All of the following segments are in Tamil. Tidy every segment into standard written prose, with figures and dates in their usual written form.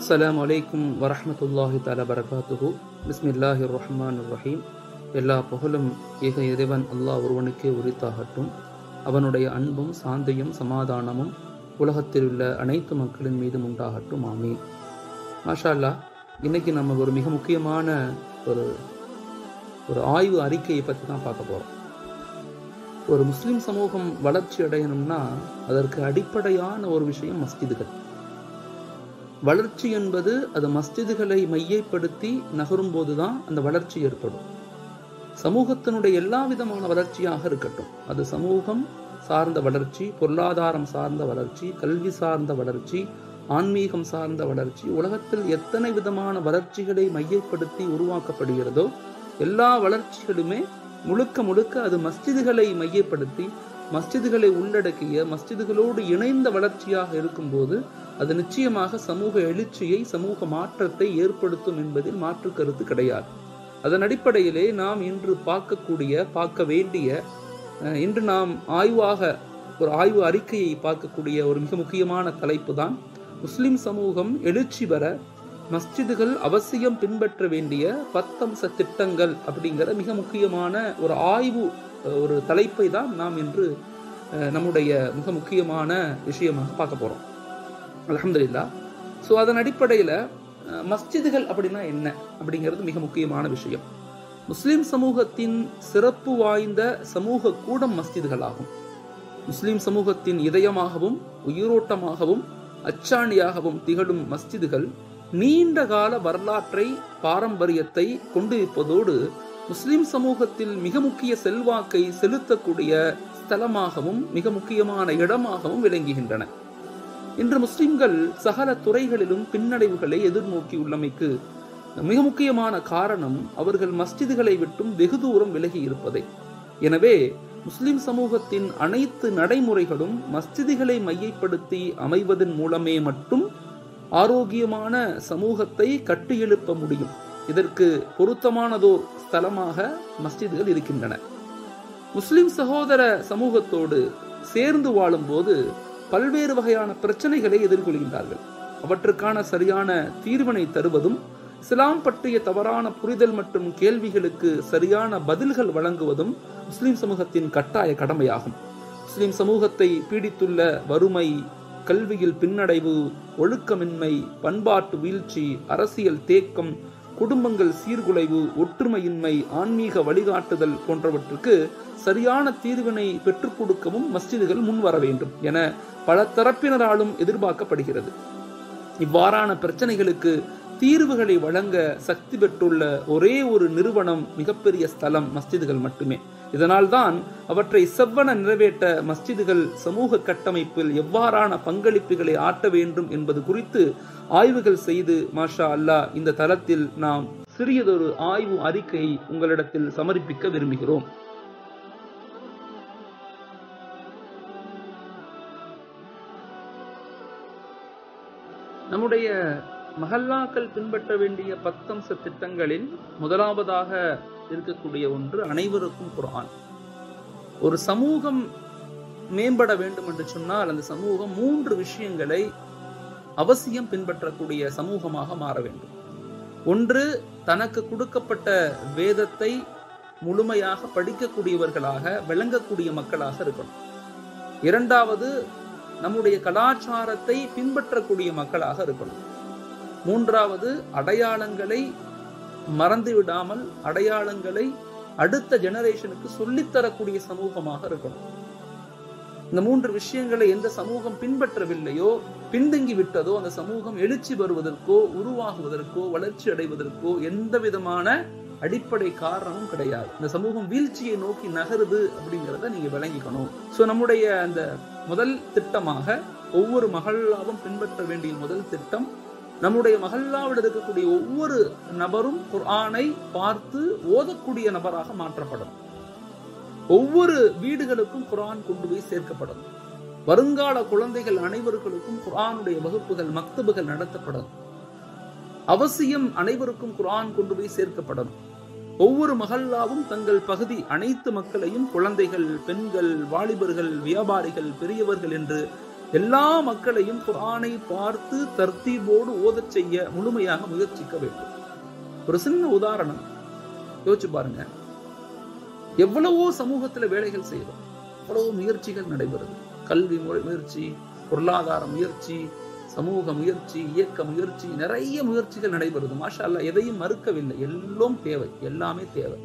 அஸ்ஸலாமு அலைக்கும் வரஹ்மத்துல்லாஹி தஆலா பரகாத்துஹு. பிஸ்மில்லாஹிர் ரஹ்மானிர் ரஹீம். எல்லா புகழும் ஏக இறைவன் அல்லாஹ் ஒருவனுக்கே உரித்தாகட்டும். அவனுடைய அன்பும் சாந்தியும் சமாதானமும் உலகத்தில் உள்ள அனைத்து மக்களின் மீதும் உண்டாகட்டும். ஆமீன். மாஷா அல்லாஹ். இன்னைக்கு நம்ம ஒரு மிக முக்கியமான ஒரு ஆய்வு அறிக்கையை பற்றி தான் பார்க்க போகிறோம். ஒரு முஸ்லிம் சமூகம் வளர்ச்சி அடையணும்னா அதற்கு அடிப்படையான ஒரு விஷயம் மஸ்ஜிதுகள். வளர்ச்சி என்பது அது மஸ்ஜிதுகளை மையப்படுத்தி நகரும் போதுதான் அந்த வளர்ச்சி ஏற்படும். சமூகத்தினுடைய எல்லா விதமான வளர்ச்சியாக இருக்கட்டும், அது சமூகம் சார்ந்த வளர்ச்சி, பொருளாதாரம் சார்ந்த வளர்ச்சி, கல்வி சார்ந்த வளர்ச்சி, ஆன்மீகம் சார்ந்த வளர்ச்சி, உலகத்தில் எத்தனை விதமான வளர்ச்சிகளை மையப்படுத்தி உருவாக்கப்படுகிறதோ எல்லா வளர்ச்சிகளுமே முழுக்க முழுக்க அது மஸ்ஜிதுகளை மையப்படுத்தி மஸ்ஜிதுகளை உள்ளடக்கிய மஸ்ஜிதுகளோடு இணைந்த வளர்ச்சியாக இருக்கும்போது அது நிச்சயமாக சமூக எழுச்சியை, சமூக மாற்றத்தை ஏற்படுத்தும் என்பதில் மாற்று கருத்து கிடையாது. அதன் அடிப்படையிலே நாம் இன்று பார்க்க வேண்டிய இன்று நாம் ஒரு ஆய்வு அறிக்கையை பார்க்கக்கூடிய ஒரு மிக முக்கியமான தலைப்பு தான் முஸ்லிம் சமூகம் எழுச்சி பெற மஸ்ஜிதுகள் அவசியம் பின்பற்ற வேண்டிய 10 அம்ச திட்டங்கள் அப்படிங்கிற மிக முக்கியமான ஒரு தலைப்பை தான் நாம் இன்று நம்முடைய மிக முக்கியமான விஷயமாக பார்க்க போறோம். அல்ஹம்துலில்லாஹ். ஸோ அதன் அடிப்படையில் மஸ்ஜிதுகள் அப்படின்னா என்ன அப்படிங்கிறது மிக முக்கியமான விஷயம். முஸ்லிம் சமூகத்தின் சிறப்பு வாய்ந்த சமூக கூடம் மஸ்ஜிதுகள் ஆகும். முஸ்லிம் சமூகத்தின் இதயமாகவும் உயிரோட்டமாகவும் அச்சாணியாகவும் திகழும் மஸ்ஜிதுகள் நீண்ட கால வரலாற்றை, பாரம்பரியத்தை கொண்டிருப்பதோடு முஸ்லிம் சமூகத்தில் மிக முக்கிய செல்வாக்கை செலுத்தக்கூடிய ஸ்தலமாகவும் மிக முக்கியமான இடமாகவும் விளங்குகின்றன. இன்று முஸ்லிம்கள் சகல துறைகளிலும் பின்னடைவுகளை எதிர்நோக்கி உள்ளமைக்கு மிக முக்கியமான காரணம் அவர்கள் மஸ்ஜிதுகளை விட்டும் வெகு தூரம் விலகி இருப்பதே. எனவே முஸ்லிம் சமூகத்தின் அனைத்து நடைமுறைகளும் மஸ்ஜிதுகளை மையப்படுத்தி அமைவதன் மூலமே மட்டும் ஆரோக்கியமான சமூகத்தை கட்டியெழுப்ப முடியும். இதற்கு பொருத்தமானதோர் ஸ்தலமாக மஸ்ஜிதுகள் இருக்கின்றன. முஸ்லிம் சகோதர சமூகத்தோடு சேர்ந்து வாழும் போது பல்வேறு வகையான பிரச்சனைகளை எதிர்கொள்கின்றார்கள். அவற்றுக்கான சரியான தீர்வினை தருவதும் இஸ்லாம் பற்றிய தவறான புரிதல் மற்றும் கேள்விகளுக்கு சரியான பதில்கள் வழங்குவதும் முஸ்லிம் சமூகத்தின் கட்டாய கடமையாகும். முஸ்லிம் சமூகத்தை பீடித்துள்ள வறுமை, கல்வியில் பின்னடைவு, ஒழுக்கமின்மை, பண்பாட்டு வீழ்ச்சி, அரசியல் தேக்கம், குடும்பங்கள் சீர்குலைவு, ஒற்றுமையின்மை, ஆன்மீக வழிகாட்டுதல் போன்றவற்றுக்கு சரியான தீர்வினை பெற்றுக் கொடுக்கவும் மஸ்ஜிதுகள் முன் வர வேண்டும் என பல தரப்பினராலும் எதிர்பார்க்கப்படுகிறது. இவ்வாறான பிரச்சனைகளுக்கு தீர்வுகளை வழங்க சக்தி பெற்றுள்ள ஒரே ஒரு நிறுவனம், மிகப்பெரிய ஸ்தலம் மஸ்ஜிதுகள் மட்டுமே. இதனால்தான் அவற்றை செவ்வன நிறைவேற்ற மஸ்ஜிதுகள் சமூக கட்டமைப்பில் எவ்வாறான பங்களிப்புகளை ஆற்ற வேண்டும் என்பது குறித்து ஆய்வுகள் செய்து மாஷா அல்லாஹ் இந்த தளத்தில் நாம் சிறியதொரு ஆய்வு அறிக்கையை உங்களிடத்தில் சமர்ப்பிக்க விரும்புகிறோம். நம்முடைய மஹல்லாக்கள் பின்பற்ற வேண்டிய 10 அம்ச திட்டங்களில் முதலாவதாக இருக்கக்கூடிய ஒன்று அனைவருக்கும் குர்ஆன். ஒரு சமூகம் மேம்பட வேண்டும் என்று சொன்னால் அந்த சமூகம் 3 விஷயங்களை அவசியம் பின்பற்றக்கூடிய சமூகமாக மாற வேண்டும். ஒன்று, தனக்கு கொடுக்கப்பட்ட வேதத்தை முழுமையாக படிக்கக்கூடியவர்களாக, விளங்கக்கூடிய மக்களாக இருக்கணும். இரண்டாவது, நம்முடைய கலாச்சாரத்தை பின்பற்றக்கூடிய மக்களாக இருக்கணும். மூன்றாவது, அடையாளங்களை மறந்துவிடாமல் அடையாளங்களை அடுத்த ஜெனரேஷனுக்கு சொல்லித்தரக்கூடிய சமூகமாக இருக்கணும். இந்த 3 விஷயங்களை எந்த சமூகம் பின்பற்றவில்லையோ, பின்தங்கி விட்டதோ, அந்த சமூகம் எழுச்சி பெறுவதற்கோ, உருவாகுவதற்கோ, வளர்ச்சி அடைவதற்கோ எந்த விதமான அடிப்படை காரணமும் கிடையாது. இந்த சமூகம் வீழ்ச்சியை நோக்கி நகருது அப்படிங்கிறத நீங்க விளங்கிக்கணும். ஸோ நம்முடைய அந்த முதல் திட்டமாக ஒவ்வொரு மஹல்லாவும் பின்பற்ற வேண்டிய முதல் திட்டம், நம்முடைய மஹல்லாவில் இருக்கக்கூடிய ஒவ்வொரு நபரும் குர்ஆனை பார்த்து ஓதக்கூடிய நபராக மாற்றப்படும். ஒவ்வொரு வீடுகளுக்கும் குர்ஆன் கொண்டு போய் சேர்க்கப்படும். வருங்கால குழந்தைகள் அனைவருக்கும் குர்ஆனுடைய வகுப்புகள், மக்தபுகள் நடத்தப்படும். அவசியம் அனைவருக்கும் குர்ஆன் கொண்டு போய் சேர்க்கப்படும். ஒவ்வொரு மஹல்லாவும் தங்கள் பகுதி அனைத்து மக்களையும் குழந்தைகள், பெண்கள், வாலிபர்கள், வியாபாரிகள், பெரியவர்கள் என்று எல்லா மக்களையும் குர்ஆனை பார்த்து தர்த்தீபோடு ஓதச் செய்ய முழுமையாக முயற்சிக்க வேண்டும். ஒரு சின்ன உதாரணம் யோசிச்சு பாருங்க. எவ்வளவோ சமூகத்துல வேலைகள் செய்யறோம், எவ்வளவோ முயற்சிகள் நடைபெறுது. கல்வி முயற்சி, பொருளாதார முயற்சி, சமூக முயற்சி, இயக்க முயற்சி, நிறைய முயற்சிகள் நடைபெறுது. மாஷா அல்லாஹ், எதையும் மறுக்கவில்லை, எல்லாம் தேவை, எல்லாமே தேவை.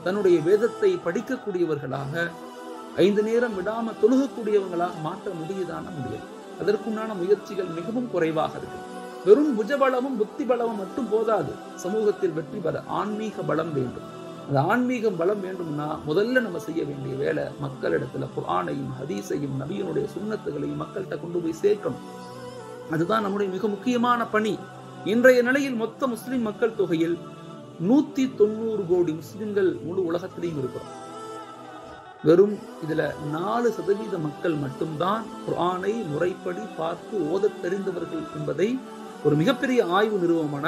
தன்னுடைய வேதத்தை படிக்கக்கூடியவர்களாக 5 நேரம் விடாம தொழுகக்கூடியவங்களாக மாற்ற முடியுதான முடியாது. அதற்குண்டான முயற்சிகள் மிகவும் குறைவாக இருக்கு. வெறும் புஜபலமும் புத்தி பலமும் மட்டும் போதாது. சமூகத்தில் வெற்றி பெற ஆன்மீக பலம் வேண்டும். அந்த ஆன்மீக பலம் வேண்டும்னா முதல்ல நம்ம செய்ய வேண்டிய வேலை, மக்களிடத்துல குர்ஆனையும் ஹதீஸையும் நபியினுடைய சுன்னத்துகளையும் மக்கள்கிட்ட கொண்டு போய் சேர்க்கணும். அதுதான் நம்முடைய மிக முக்கியமான பணி. இன்றைய நிலையில் மொத்த முஸ்லிம் மக்கள் தொகையில் 190 கோடி முஸ்லிம்கள் முழு உலகத்திலையும் இருக்கிறோம். வெறும் இதுல 4% மக்கள் மட்டும்தான் குர்ஆனை முறைப்படி பார்த்து ஓதத் தெரிந்தவர்கள் என்பதை ஒரு மிகப்பெரிய ஆய்வு நிறுவனமான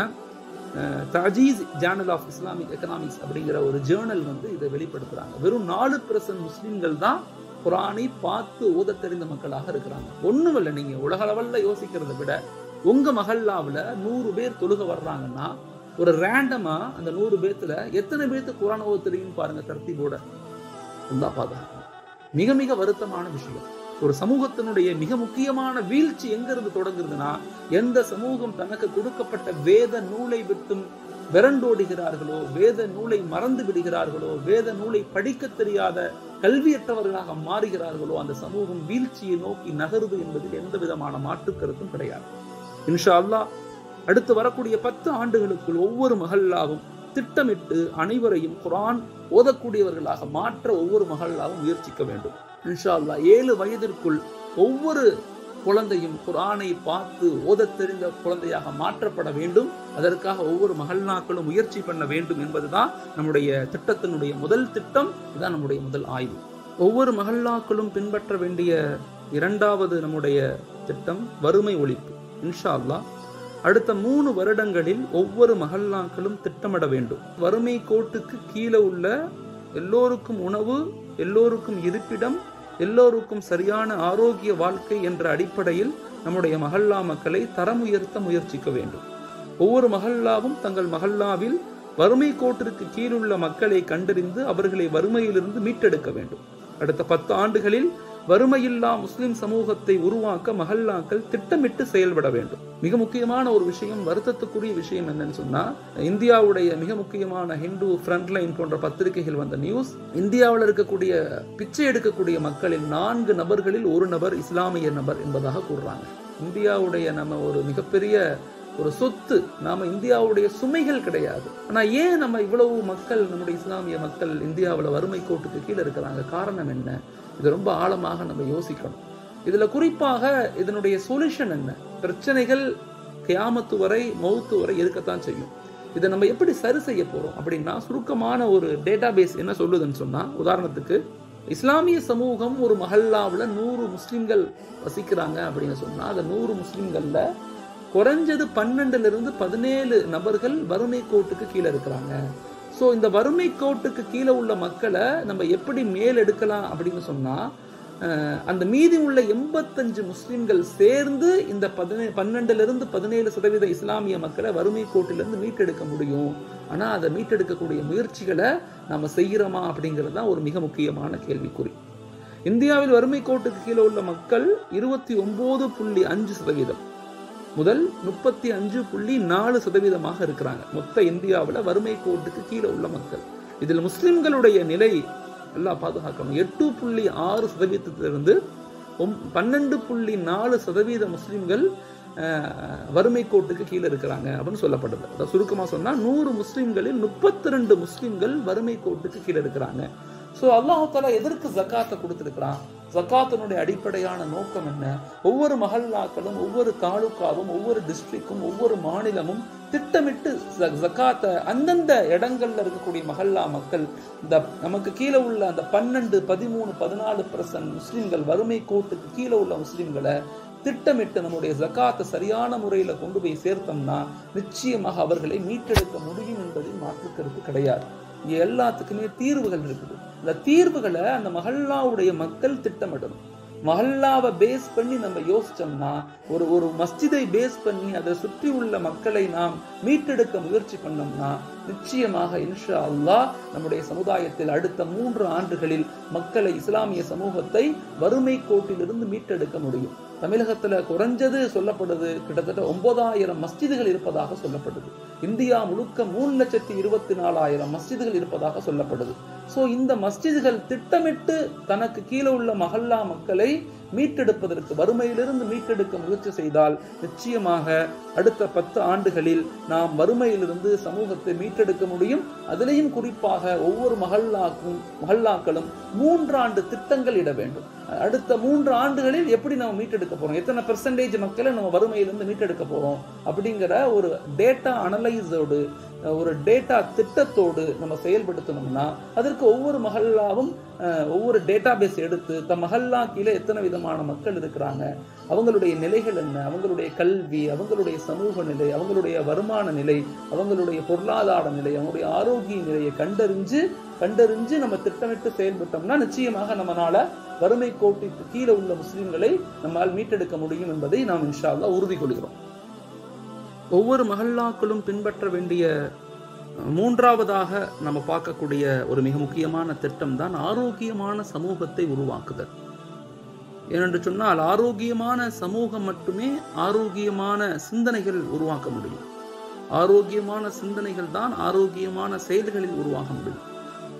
தஜீஸ் ஜேர்னல் ஆஃப் இஸ்லாமிக் எக்கனாமிக்ஸ் அப்படிங்கிற ஒரு ஜேர்னல் இதை வெளிப்படுத்துறாங்க. வெறும் 4% முஸ்லிம்கள் தான் குர்ஆனை பார்த்து ஓதத் தெரிந்த மக்களாக இருக்கிறாங்க. ஒண்ணும் இல்லை, நீங்க உலக அளவுல யோசிக்கிறத விட உங்க மஹல்லாவுல 100 பேர் தொழுக வர்றாங்கன்னா ஒரு ரேண்டமா அந்த 100 பேத்துல எத்தனை பேருக்கு குர்ஆன் ஓத தெரியும் பாருங்க. தர்த்தீபோட பாதுகாக்கணும். மிக மிக வருத்தமான விஷயம். ஒரு சமூகத்தினுடைய மிக முக்கியமான வீழ்ச்சி எங்க இருந்து தொடங்குறதுன்னா, எந்த சமூகம் தனக்கு கொடுக்கப்பட்ட வேத நூலை விட்டும் விரண்டோடுகிறார்களோ, வேத நூலை மறந்து விடுகிறார்களோ, வேத நூலை படிக்க தெரியாத கல்வியற்றவர்களாக மாறுகிறார்களோ, அந்த சமூகம் வீழ்ச்சியை நோக்கி நகருது என்பதில் எந்த விதமான மாற்று கருத்தும் கிடையாது. இன்ஷா அல்லாஹ் அடுத்து வரக்கூடிய 10 ஆண்டுகளுக்குள் ஒவ்வொரு மஹல்லாவும் திட்டமிட்டு அனைவரையும் குர்ஆன் ஓதக்கூடியவர்களாக மாற்ற ஒவ்வொரு மஹல்லாவும் முயற்சிக்க வேண்டும். இன்ஷா அல்லாஹ் 7 வயதிற்குள் ஒவ்வொரு குழந்தையும் குர்ஆனை பார்த்து ஓதத் தெரிந்த குழந்தையாக மாற்றப்பட வேண்டும். அதற்காக ஒவ்வொரு மஹல்லாக்களும் முயற்சி பண்ண வேண்டும் என்பதுதான் நம்முடைய திட்டத்தினுடைய முதல் திட்டம். இதுதான் நம்முடைய முதல் ஆய்வு. ஒவ்வொரு மஹல்லாக்களும் பின்பற்ற வேண்டிய 2வது நம்முடைய திட்டம் வறுமை ஒழிப்பு. இன்ஷா அல்லாஹ் அடுத்த 3 வருடங்களில் ஒவ்வொரு மஹல்லாக்களும் திட்டமிட வேண்டும். வறுமை கோட்டுக்கு கீழே உள்ள எல்லோருக்கும் உணவு, எல்லோருக்கும் இருப்பிடம், எல்லோருக்கும் சரியான ஆரோக்கிய வாழ்க்கை என்ற அடிப்படையில் நம்முடைய மஹல்லா மக்களை தரம் உயர்த்த முயற்சிக்க வேண்டும். ஒவ்வொரு மஹல்லாவும் தங்கள் மஹல்லாவில் வறுமை கோட்டிற்கு கீழுள்ள மக்களை கண்டறிந்து அவர்களை வறுமையிலிருந்து மீட்டெடுக்க வேண்டும். அடுத்த 10 ஆண்டுகளில் வறுமையில்லா முஸ்லிம் சமூகத்தை உருவாக்க மஹல்லாக்கள் திட்டமிட்டு செயல்பட வேண்டும். மிக முக்கியமான ஒரு விஷயம், வருத்தத்துக்குரிய விஷயம் என்னன்னு சொன்னா, இந்தியாவுடைய மிக முக்கியமான ஹிந்து ஃப்ரண்ட்லைன் போன்ற பத்திரிகைகள் வந்த நியூஸ், இந்தியாவில் இருக்கக்கூடிய பிச்சை எடுக்கக்கூடிய மக்களில் 4 நபர்களில் 1 நபர் இஸ்லாமிய நபர் என்பதாக கூறுறாங்க. இந்தியாவுடைய நம்ம ஒரு மிகப்பெரிய ஒரு சொத்து, நாம இந்தியாவுடைய சுமைகள் கிடையாது. ஆனா ஏன் நம்ம இவ்வளவு மக்கள், நம்முடைய இஸ்லாமிய மக்கள் இந்தியாவில் வறுமை கோட்டுக்கு கீழே இருக்கிறாங்க? காரணம் என்ன? இது ரொம்ப ஆழமாக நம்ம யோசிக்கணும். இதுல குறிப்பாக இதனுடைய சொல்யூஷன் என்ன? பிரச்சனைகள் கியாமத்து வரை, மௌத்து வரை இருக்கத்தான் செய்யும். இதை நம்ம எப்படி சரி செய்ய போறோம் அப்படின்னா, சுருக்கமான ஒரு டேட்டா பேஸ் என்ன சொல்லுதுன்னு சொன்னா, உதாரணத்துக்கு இஸ்லாமிய சமூகம் ஒரு மஹல்லாவில் 100 முஸ்லிம்கள் வசிக்கிறாங்க அப்படின்னு சொன்னா, அந்த 100 முஸ்லிம்கள்ல குறைஞ்சது 12 to 17 நபர்கள் வறுமை கோட்டுக்கு கீழே இருக்கிறாங்க. ஸோ இந்த வறுமை கோட்டுக்கு கீழே உள்ள மக்களை நம்ம எப்படி மேல் எடுக்கலாம் அப்படின்னு சொன்னா, அந்த மீதி உள்ள 85 முஸ்லிம்கள் சேர்ந்து இந்த 12 to 17% இஸ்லாமிய மக்களை வறுமை கோட்டிலிருந்து மீட்டெடுக்க முடியும். ஆனா அதை மீட்டெடுக்கக்கூடிய முயற்சிகளை நம்ம செய்கிறோமா அப்படிங்கிறது தான் ஒரு மிக முக்கியமான கேள்விக்குறி. இந்தியாவில் வறுமை கோட்டுக்கு கீழே உள்ள மக்கள் 29.5% முதல் 35.4% இருக்கிறாங்க. மொத்த இந்தியாவில் வறுமை கோட்டுக்கு கீழே உள்ள மக்கள். இதில் முஸ்லிம்களுடைய நிலை எல்லாம் பாதுகாக்கணும். 8.6%இருந்து 12.4% முஸ்லிம்கள் வறுமை கோட்டுக்கு கீழே இருக்கிறாங்க அப்படின்னு சொல்லப்படுது. அதாவது சுருக்கமாக சொன்னா 100 முஸ்லிம்களில் 32 முஸ்லிம்கள் வறுமை கோட்டுக்கு கீழே இருக்கிறாங்க. ஸோ அல்லாஹ் தஆலா எதற்கு ஜக்காத்தை கொடுத்திருக்கிறான்? ஜக்காத்தினுடைய அடிப்படையான நோக்கம் என்ன? ஒவ்வொரு மஹல்லாக்களும், ஒவ்வொரு தாலுக்காவும், ஒவ்வொரு டிஸ்ட்ரிக்டும், ஒவ்வொரு மாநிலமும் திட்டமிட்டு ஜக்காத்தை அந்தந்த இடங்கள்ல இருக்கக்கூடிய மஹல்லா மக்கள், இந்த நமக்கு கீழே உள்ள அந்த 12, 13, 14% முஸ்லிம்கள், வறுமை கோட்டுக்கு கீழே உள்ள முஸ்லிம்களை திட்டமிட்டு நம்முடைய ஜக்காத்தை சரியான முறையில கொண்டு போய் சேர்த்தோம்னா நிச்சயமாக அவர்களை மீட்டெடுக்க முடியும் என்பதில் மாற்று கருத்து கிடையாது. இங்க எல்லாத்துக்குமே தீர்வுகள் இருக்குது. அந்த தீர்வுகளை அந்த மஹல்லாவுடைய மக்கள் திட்டமிடணும். மஹல்லாவை பேஸ் பண்ணி நம்ம யோசிச்சோம்னா, ஒரு மஸ்ஜிதை பேஸ் பண்ணி அதை சுற்றி உள்ள மக்களை நாம் மீட்டெடுக்க முயற்சி பண்ணோம்னா, நிச்சயமாக இன்ஷா அல்லாஹ் நம்முடைய சமுதாயத்தில் அடுத்த 3 ஆண்டுகளில் மக்களை, இஸ்லாமிய சமூகத்தை வறுமை கோட்டிலிருந்து மீட்டெடுக்க முடியும். தமிழகத்துல குறைஞ்சது சொல்லப்படுது கிட்டத்தட்ட 9000 மஸ்ஜிதுகள் இருப்பதாக சொல்லப்படுது. இந்தியா முழுக்க 3,24,000 மஸ்ஜிதுகள் இருப்பதாக சொல்லப்படுது. சோ இந்த மஸ்ஜிதுகள் திட்டமிட்டு தனக்கு கீழே உள்ள மஹல்லா மக்களை மீட்டெடுப்பதற்கு, வறுமையிலிருந்து மீட்டெடுக்க முயற்சி செய்தால் நிச்சயமாக அடுத்த 10 ஆண்டுகளில் நாம் வறுமையிலிருந்து சமூகத்தை மீட்டெடுக்க முடியும். அதிலேயும் குறிப்பாக ஒவ்வொரு மஹல்லாக்களும் 3 ஆண்டு திட்டங்கள் இட வேண்டும். அடுத்த 3 ஆண்டுகளில் எப்படி நம்ம மீட்டெடுக்க போறோம், எத்தனை பெர்சன்டேஜ் மக்களை நம்ம வறுமையிலிருந்து மீட்டெடுக்க போறோம் அப்படிங்கிற ஒரு டேட்டா அனலைஸோடு, ஒரு டேட்டா திட்டத்தோடு நம்ம செயல்படுத்தணும்னா, அதற்கு ஒவ்வொரு மஹல்லாவும் ஒவ்வொரு டேட்டா பேஸ் எடுத்து தம் மஹல்லா கீழே எத்தனை விதமான மக்கள் இருக்கிறாங்க, அவங்களுடைய நிலைகள் என்ன, அவங்களுடைய கல்வி, அவங்களுடைய சமூக நிலை, அவங்களுடைய வருமான நிலை, அவங்களுடைய பொருளாதார நிலை, அவங்களுடைய ஆரோக்கிய நிலையை கண்டறிஞ்சு நம்ம திட்டமிட்டு செயல்பட்டோம்னா நிச்சயமாக நம்மளால வறுமை கோட்டிற்கு கீழே உள்ள முஸ்லிம்களை நம்மால் மீட்டெடுக்க முடியும் என்பதை நாம் இன்ஷா அல்லாஹ் உறுதி கொள்கிறோம். ஒவ்வொரு மஹல்லாக்களும் பின்பற்ற வேண்டிய 3ஆவதாக நம்ம பார்க்கக்கூடிய ஒரு மிக முக்கியமான திட்டம் தான் ஆரோக்கியமான சமூகத்தை உருவாக்குதல். ஏனென்று சொன்னால், ஆரோக்கியமான சமூகம் மட்டுமே ஆரோக்கியமான சிந்தனைகள் உருவாக்க முடியும். ஆரோக்கியமான சிந்தனைகள் தான் ஆரோக்கியமான செயல்களில் உருவாக்க முடியும்.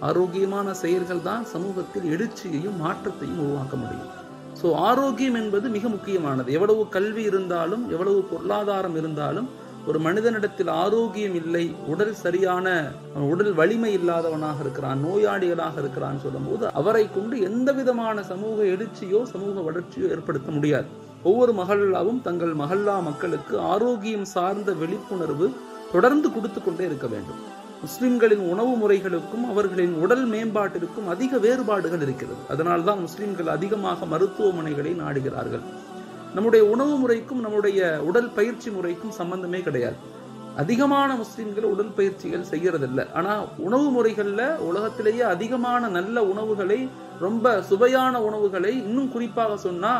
ஆரோக்கியமான செயல்கள் தான் சமூகத்தில் எழுச்சியையும் மாற்றத்தையும் உருவாக்க முடியும். ஸோ ஆரோக்கியம் என்பது மிக முக்கியமானது. எவ்வளவு கல்வி இருந்தாலும், எவ்வளவு பொருளாதாரம் இருந்தாலும், ஒரு மனிதனிடத்தில் ஆரோக்கியம் இல்லை, உடல் வலிமை இல்லாதவனாக இருக்கிறான், நோயாளிகளாக இருக்கிறான் சொல்லும்போது அவரை கொண்டு எந்த விதமான சமூக எழுச்சியோ சமூக வளர்ச்சியோ ஏற்படுத்த முடியாது. ஒவ்வொரு மஹல்லாவும் தங்கள் மஹல்லா மக்களுக்கு ஆரோக்கியம் சார்ந்த விழிப்புணர்வு தொடர்ந்து கொடுத்து கொண்டே இருக்க வேண்டும். முஸ்லிம்களின் உணவு முறைகளுக்கும் அவர்களின் உடல் மேம்பாட்டிற்கும் அதிக வேறுபாடுகள் இருக்கிறது. அதனால்தான் முஸ்லிம்கள் அதிகமாக மருத்துவமனைகளை நாடுகிறார்கள். நம்முடைய உணவு முறைக்கும் நம்முடைய உடல் பயிற்சி முறைக்கும் சம்பந்தமே கிடையாது. அதிகமான முஸ்லிம்கள் உடல் பயிற்சிகள் செய்யறதில்லை. ஆனா உணவு முறைகள்ல உலகத்திலேயே அதிகமான நல்ல உணவுகளை, ரொம்ப சுவையான உணவுகளை, இன்னும் குறிப்பாக சொன்னா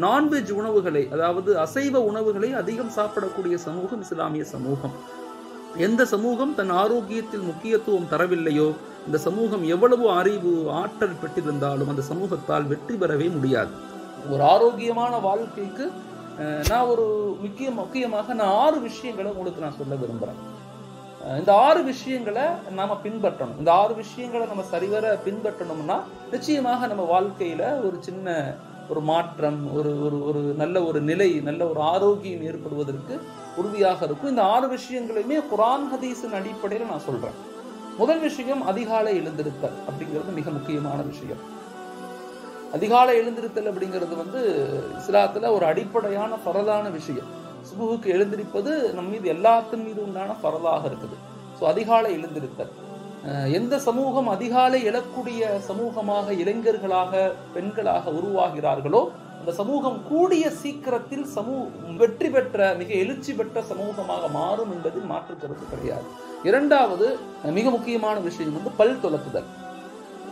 நான்வெஜ் உணவுகளை, அதாவது அசைவ உணவுகளை அதிகம் சாப்பிடக்கூடிய சமூகம் இஸ்லாமிய சமூகம். எந்த சமூகம் தன் ஆரோக்கியத்தில் முக்கியத்துவம் தரவில்லையோ, இந்த சமூகம் எவ்வளவு அறிவு, ஆற்றல் பெற்றிருந்தாலும் அந்த சமூகத்தால் வெற்றி பெறவே முடியாது. ஒரு ஆரோக்கியமான வாழ்க்கைக்கு நான் ஒரு முக்கியமாக நான் 6 விஷயங்களை உங்களுக்கு நான் சொல்ல விரும்புறேன். இந்த 6 விஷயங்களை நாம பின்பற்றணும். இந்த 6 விஷயங்களை நம்ம சரிவர பின்பற்றணும்னா நிச்சயமாக நம்ம வாழ்க்கையில ஒரு சின்ன ஒரு மாற்றம், ஒரு நல்ல ஒரு நிலை, நல்ல ஒரு ஆரோக்கியம் ஏற்படுவதற்கு உறுதியாக இருக்கும். இந்த 6 விஷயங்களையுமே குர்ஆன் ஹதீஸின் அடிப்படையில் நான் சொல்றேன். முதல் விஷயம் அதிகாலை எழுந்திருத்தல் அப்படிங்கிறது மிக முக்கியமான விஷயம். அதிகாலை எழுந்திருத்தல் அப்படிங்கிறது இஸ்லாத்துல ஒரு அடிப்படையான ஃபரதான விஷயம். சுபுஹுக்கு எழுந்திருப்பது நம் மீது எல்லாத்தின் மீது உண்டான ஃபரதாக இருக்குது. ஸோ அதிகாலை எழுந்திருத்தல். எந்த சமூகம் அதிகாலை எழக்கூடிய சமூகமாக, இளைஞர்களாக, பெண்களாக உருவாகிறார்களோ அந்த சமூகம் கூடிய சீக்கிரத்தில் வெற்றி பெற்ற, மிக எழுச்சி பெற்ற சமூகமாக மாறும் என்பதில் மாற்று கருத்து கிடையாது. 2வது மிக முக்கியமான விஷயம் பல் துலக்குதல்.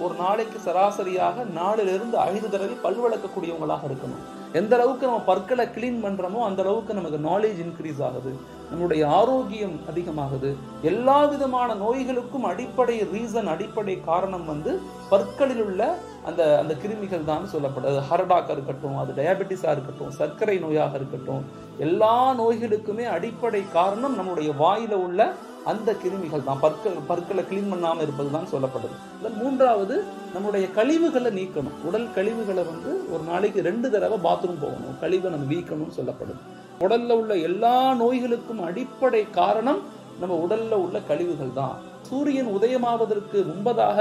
ஒரு நாளைக்கு சராசரியாக 4 to 5 தடவை பல் வளர்க்கக்கூடியவங்களாக இருக்கணும். எந்த அளவுக்கு நம்ம பற்களை கிளீன் பண்றோமோ அந்த அளவுக்கு நமக்கு நாலேஜ் இன்க்ரீஸ் ஆகுது, நம்முடைய ஆரோக்கியம் அதிகமாகுது. எல்லா விதமான நோய்களுக்கும் அடிப்படை காரணம் பற்களில் உள்ள அந்த கிருமிகள் தான் சொல்லப்படுது. ஹார்டாக இருக்கட்டும், அது டயபெட்டிஸா இருக்கட்டும், சர்க்கரை நோயாக இருக்கட்டும், எல்லா நோய்களுக்குமே அடிப்படை காரணம் நம்முடைய வாயில உள்ள அந்த கிருமிகள் தான். பற்களை கிளீன் பண்ணாம இருப்பது தான் சொல்லப்படுது. 3வது நம்முடைய கழிவுகளை நீக்கணும். உடல் கழிவுகளை ஒரு நாளைக்கு 2 தடவை பாத்ரூம் போகணும், கழிவை நம்ம வீக்கணும்னு சொல்லப்படுது. உடல்ல உள்ள எல்லா நோய்களுக்கும் அடிப்படை காரணம் நம்ம உடல்ல உள்ள கழிவுகள் தான். சூரியன் உதயமாவதற்கு முன்பதாக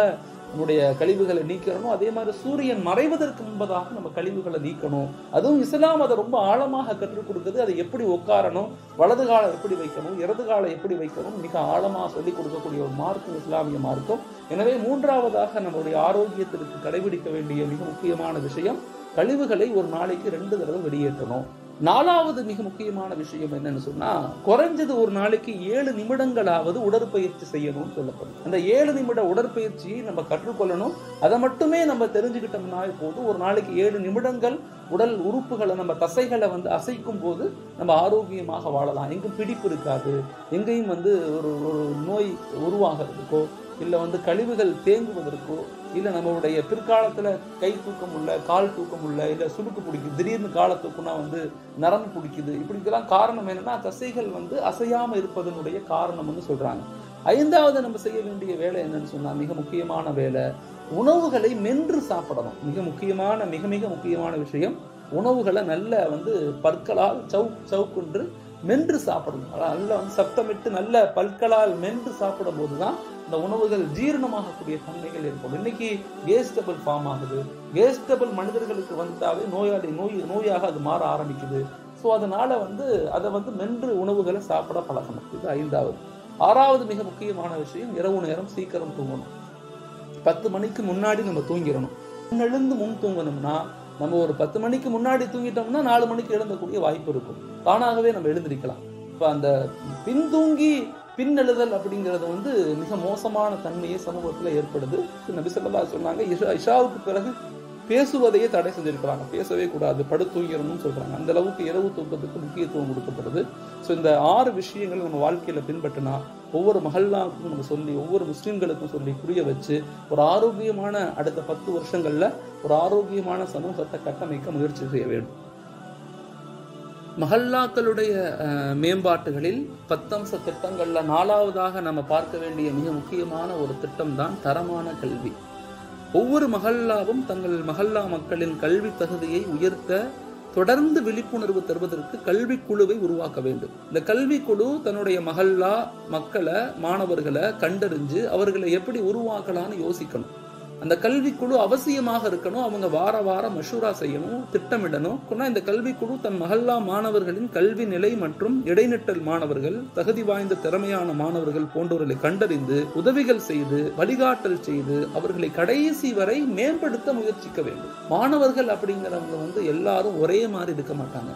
நம்முடைய கழிவுகளை நீக்கணும். அதே மாதிரி சூரியன் மறைவதற்கு முன்பதாக நம்ம கழிவுகளை நீக்கணும். அதுவும் இஸ்லாம் அதை ரொம்ப ஆழமாக கற்றுக் கொடுக்குது. அதை எப்படி உட்காரணும், வலது காலை எப்படி வைக்கணும், இடது காலை எப்படி வைக்கணும், மிக ஆழமாக சொல்லிக் கொடுக்கக்கூடிய ஒரு மார்க்கம் இஸ்லாமிய மார்க்கம். எனவே 3வதாக நம்முடைய ஆரோக்கியத்திற்கு கடைபிடிக்க வேண்டிய மிக முக்கியமான விஷயம், கழிவுகளை ஒரு நாளைக்கு 2 தடவை வெளியேற்றணும். 4வது மிக முக்கியமான விஷயம் என்னன்னு சொன்னா, குறைஞ்சது ஒரு நாளைக்கு 7 நிமிடங்களாவது உடற்பயிற்சி செய்யணும்னு சொல்லப்படும். அந்த 7 நிமிட உடற்பயிற்சியை நம்ம கற்றுக்கொள்ளணும். அதை மட்டுமே நம்ம தெரிஞ்சுக்கிட்டோம்னா போதும். ஒரு நாளைக்கு 7 நிமிடங்கள் உடல் உறுப்புகளை, நம்ம தசைகளை அசைக்கும் போது நம்ம ஆரோக்கியமாக வாழலாம். எங்கும் பிடிப்பு இருக்காது, எங்கேயும் ஒரு நோய் உருவாகிறதுக்கோ இல்லை கழிவுகள் தேங்குவதற்கோ, இல்லை நம்மளுடைய பிற்காலத்தில் கை தூக்கம் உள்ள, கால் தூக்கம் உள்ள, இல்லை சுடுக்கு பிடிக்குது, திடீர்னு காலை தூக்குனா நரம்பு பிடிக்குது, இப்படிக்கெல்லாம் காரணம் என்னன்னா தசைகள் அசையாமல் இருப்பதனுடைய காரணம்னு சொல்றாங்க. 5வது நம்ம செய்ய வேண்டிய வேலை என்னன்னு சொன்னா, மிக முக்கியமான வேலை, உணவுகளை மென்று சாப்பிடணும். மிக மிக முக்கியமான விஷயம், உணவுகளை நல்ல பற்களால் சவுக்குன்று மென்று சாப்பிடணும். நல்லா சத்தமிட்டு நல்ல பற்களால் மென்று சாப்பிடும் போதுதான் இந்த உணவுகள் ஜீரணமாகக்கூடிய தன்மைகள் ஏற்படும். இன்னைக்கு கேஸ்டபிள் ஃபார்ம் ஆகுது. கேஸ்டபிள் மனிதர்களுக்கு வந்துட்டாவே நோயாக அது மாற ஆரம்பிக்குது. ஸோ அதனால அதை மென்று உணவுகளை சாப்பிட பழகணும். இது 5வது. 6வது மிக முக்கியமான விஷயம், இரவு நேரம் சீக்கிரம் தூங்கணும். 10 மணிக்கு முன்னாடி நம்ம தூங்கிடணும். எழுந்து முன் தூங்கணும்னா, நம்ம ஒரு 10 மணிக்கு முன்னாடி தூங்கிட்டோம்னா 4 மணிக்கு எழுந்தக்கூடிய வாய்ப்பு இருக்கும். தானாகவே நம்ம எழுந்திருக்கலாம். இப்போ அந்த பின்தூங்கி பின்னெழுதல் அப்படிங்கிறது மிக மோசமான தன்மையை சமூகத்தில் ஏற்படுது. நபி ஸல்லல்லாஹு அலைஹி சொன்னாங்க, இஷாவுக்கு பிறகு பேசுவதையே தடை செஞ்சிருக்கிறாங்க. பேசவே கூடாது, படுத்தூங்கிடணும்னு சொல்றாங்க. அந்த அளவுக்கு இரவு தூக்கத்துக்கு முக்கியத்துவம் கொடுக்கப்படுது. ஸோ இந்த 6 விஷயங்கள் நம்ம வாழ்க்கையில பின்பற்றினா, ஒவ்வொரு மஹல்லாவுக்கும் நம்ம சொல்லி, ஒவ்வொரு முஸ்லிம்களுக்கும் சொல்லி புரிய வச்சு, ஒரு ஆரோக்கியமான அடுத்த 10 வருஷங்கள்ல ஒரு ஆரோக்கியமான சமூகத்தை கட்டமைக்க முயற்சி செய்ய வேண்டும். மஹல்லாக்களுடைய மேம்பாட்டுகளில் 10 அம்ச திட்டங்கள்ல 4வதாக நம்ம பார்க்க வேண்டிய மிக முக்கியமான ஒரு திட்டம் தான் தரமான கல்வி. ஒவ்வொரு மஹல்லாவும் தங்கள் மஹல்லா மக்களின் கல்வி தகுதியை உயர்த்த தொடர்ந்து விழிப்புணர்வு தருவதற்கு கல்வி குழுவை உருவாக்க வேண்டும். இந்த கல்வி குழு தன்னுடைய மஹல்லா மக்களை, மாணவர்களை கண்டறிஞ்சு அவர்களை எப்படி உருவாக்கலாம்னு யோசிக்கணும். அந்த கல்விக்குழு அவசியமாக இருக்கணும். அவங்க வாரம் மஷூரா செய்யணும், திட்டமிடணும். இந்த கல்விக்குழு தன் மஹல்லா மாணவர்களின் கல்வி நிலை மற்றும் இடைநிற்றல் மாணவர்கள், தகுதி வாய்ந்த திறமையான மாணவர்கள் போன்றவர்களை கண்டறிந்து உதவிகள் செய்து வழிகாட்டல் செய்து அவர்களை கடைசி வரை மேம்படுத்த முயற்சிக்க வேண்டும். மாணவர்கள் அப்படிங்கிறவங்க எல்லாரும் ஒரே மாதிரி இருக்க மாட்டாங்க.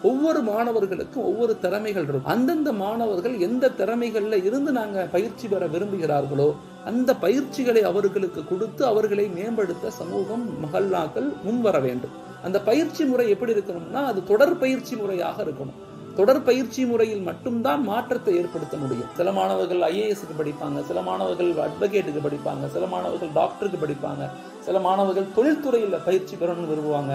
ஒவ்வொரு மாணவர்களுக்கும் ஒவ்வொரு திறமைகள் இருக்கும். அந்தந்த மாணவர்கள் எந்த திறமைகள்ல இருந்து நாங்க பயிற்சி பெற விரும்புகிறார்களோ அந்த பயிற்சிகளை அவர்களுக்கு கொடுத்து அவர்களை மேம்படுத்த சமூகம், மஹல்லாக்கள் முன்வர வேண்டும். அந்த பயிற்சி முறை எப்படி இருக்கணும்னா, அது தொடர் பயிற்சி முறையாக இருக்கணும். தொடர் பயிற்சி முறையில் மட்டும்தான் மாற்றத்தை ஏற்படுத்த முடியும். சில மாணவர்கள் IAS-க்கு படிப்பாங்க, சில மாணவர்கள் அட்வொகேட்டுக்கு படிப்பாங்க, சில மாணவர்கள் டாக்டருக்கு படிப்பாங்க, சில மாணவர்கள் தொழில்துறையில் பயிற்சி பெறணும்னு விரும்புவாங்க,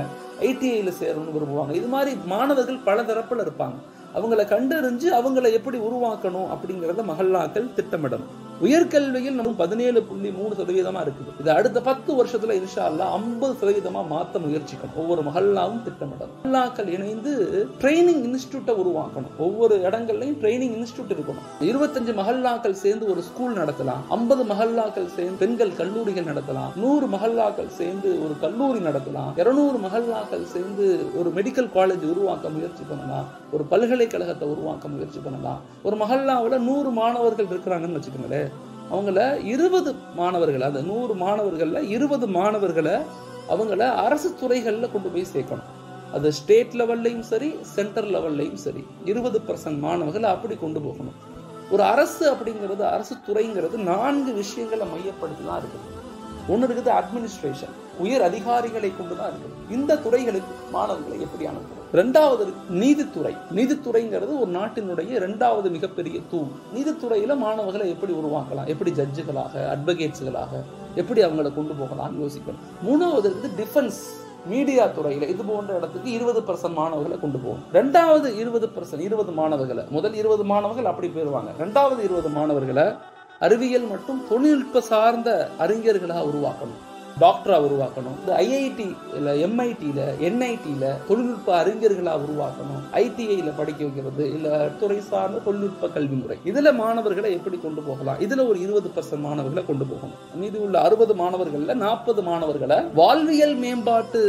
ITI-ல சேரணும்னு விரும்புவாங்க. இது மாதிரி மாணவர்கள் பல தரப்பில் இருப்பாங்க. அவங்களை கண்டறிஞ்சு அவங்களை எப்படி உருவாக்கணும் அப்படிங்கிறத மஹல்லாக்கள் திட்டமிடணும். உயர்கல்வியில் நம்ம 17.3% இருக்குது. இது அடுத்த 10 வருஷத்துல இன்ஷா அல்லாஹ் 50% மாற்ற முயற்சிக்கணும். ஒவ்வொரு மஹல்லாவும் திட்டமிடணும். மஹல்லாக்கள் இணைந்து ட்ரைனிங் இன்ஸ்டிடியூட்டை உருவாக்கணும். ஒவ்வொரு இடங்கள்லையும் ட்ரைனிங் இன்ஸ்டிடியூட் இருக்கணும். 25 மஹல்லாக்கள் சேர்ந்து ஒரு ஸ்கூல் நடத்தலாம், 50 மஹல்லாக்கள் சேர்ந்து பெண்கள் கல்லூரிகள் நடத்தலாம், 100 மஹல்லாக்கள் சேர்ந்து ஒரு கல்லூரி நடத்தலாம், 200 மஹல்லாக்கள் சேர்ந்து ஒரு மெடிக்கல் காலேஜ் உருவாக்க முயற்சி பண்ணலாம், ஒரு பல்கலைக்கழகத்தை உருவாக்க முயற்சி பண்ணலாம். ஒரு மஹல்லாவில் 100 மாணவர்கள் இருக்கிறாங்கன்னு வச்சுக்கோங்களேன், அவங்கள 20 மாணவர்கள், அந்த 100 மாணவர்கள்ல 20 மாணவர்களை அவங்கள அரசு துறைகள்ல கொண்டு போய் சேர்க்கணும். அது ஸ்டேட் லெவல்லையும் சரி, சென்டர் லெவல்லையும் சரி 20% மாணவர்களை அப்படி கொண்டு போகணும். ஒரு அரசு அப்படிங்கிறது, அரசு துறைங்கிறது 4 விஷயங்களை மையப்படுத்தி தான் இருக்குது. ஒன்று இருக்குது அட்மினிஸ்ட்ரேஷன், உயர் அதிகாரிகளை கொண்டுதான் இருக்குது. இந்த துறைகளுக்கு மாணவர்களை எப்படி அனுப்புறது? 2வது நீதித்துறை. நீதித்துறைங்கிறது ஒரு நாட்டினுடைய 2வது மிகப்பெரிய தூண். நீதித்துறையில மாணவர்களை எப்படி உருவாக்கலாம், எப்படி ஜட்ஜுகளாக, அட்வொகேட்ஸ்களாக எப்படி அவங்களை கொண்டு போகலாம்னு யோசிக்கணும். 3வது இருக்குது டிஃபென்ஸ், மீடியா துறையில இது போன்ற இடத்துக்கு 20% மாணவர்களை கொண்டு போகணும். 2வது 20% மாணவர்களை, முதல் 20 மாணவர்கள் அப்படி போயிருவாங்க. 2வது 20 மாணவர்களை அறிவியல் மற்றும் தொழில்நுட்ப சார்ந்த அறிஞர்களாக உருவாக்கணும், டாக்டரா உருவாக்கணும். இந்த IIT இல்ல MIT-ல NIT-ல தொழில்நுட்ப அறிஞர்களா உருவாக்கணும். ITI-ல படிக்க வைக்கிறது, இல்ல துறை சார்ந்த தொழில்நுட்ப கல்வி முறை, இதுல மாணவர்களை எப்படி கொண்டு போகலாம்? இதுல ஒரு 20% மாணவர்களை கொண்டு போகணும். மீதி உள்ள 60 மாணவர்கள்ல 40 மாணவர்களை வாழ்வியல் மேம்பாட்டு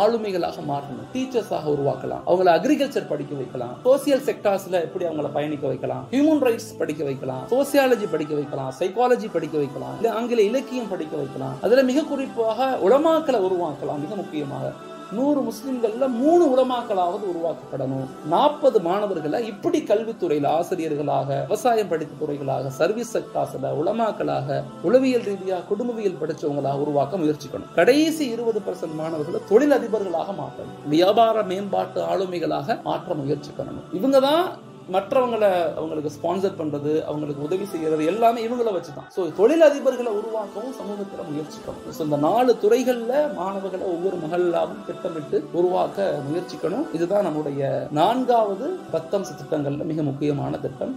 ஆளுமைகளாக மாற்றணும், டீச்சர்ஸாக உருவாக்கலாம். அவங்களை அக்ரிகல்ச்சர் படிக்க வைக்கலாம், சோசியல் செக்டார்ஸ்ல எப்படி அவங்களை பயணிக்க வைக்கலாம், ஹியூமன் ரைட்ஸ் படிக்க வைக்கலாம், சோசியாலஜி படிக்க வைக்கலாம், சைக்காலஜி படிக்க வைக்கலாம், இல்ல ஆங்கில இலக்கியம் படிக்க வைக்கலாம். அதுல மிக குறிப்பாக உலமாக்களை உருவாக்கலாம். மிக முக்கியமாக 100 முஸ்லிம்கள்ல 3 உலமாக்களாவது உருவாக்கப்படணும். 40 மாணவர்களை இப்படி கல்வித்துறையில ஆசிரியர்களாக, விவசாயம் படித்த துறைகளாக, சர்வீஸ் செக்டார்ஸ்ல உலமாக்களாக, உளவியல் ரீதியா குடும்பவியல் படிச்சவங்களாக உருவாக்க முயற்சிக்கணும். கடைசி 20% மாணவர்களை தொழில் அதிபர்களாக மாற்றணும். வியாபார மேம்பாட்டு ஆளுமைகளாக மாற்ற முயற்சி பண்ணணும். இவங்கதான் மற்றவங்களை அவங்களுக்கு ஸ்பான்சர் பண்றது, அவங்களுக்கு உதவி செய்யறது எல்லாமே இவங்களை வச்சுதான். சோ தொழில் அதிபர்களை உருவாக்கவும் சமூகத்துல முயற்சிக்கணும். சோ இந்த 4 துறைகள்ல மாணவர்களை ஒவ்வொரு மஹல்லாவும் திட்டமிட்டு உருவாக்க முயற்சிக்கணும். இதுதான் நம்முடைய 4வது 10 அம்ச திட்டங்கள்ல மிக முக்கியமான திட்டம்.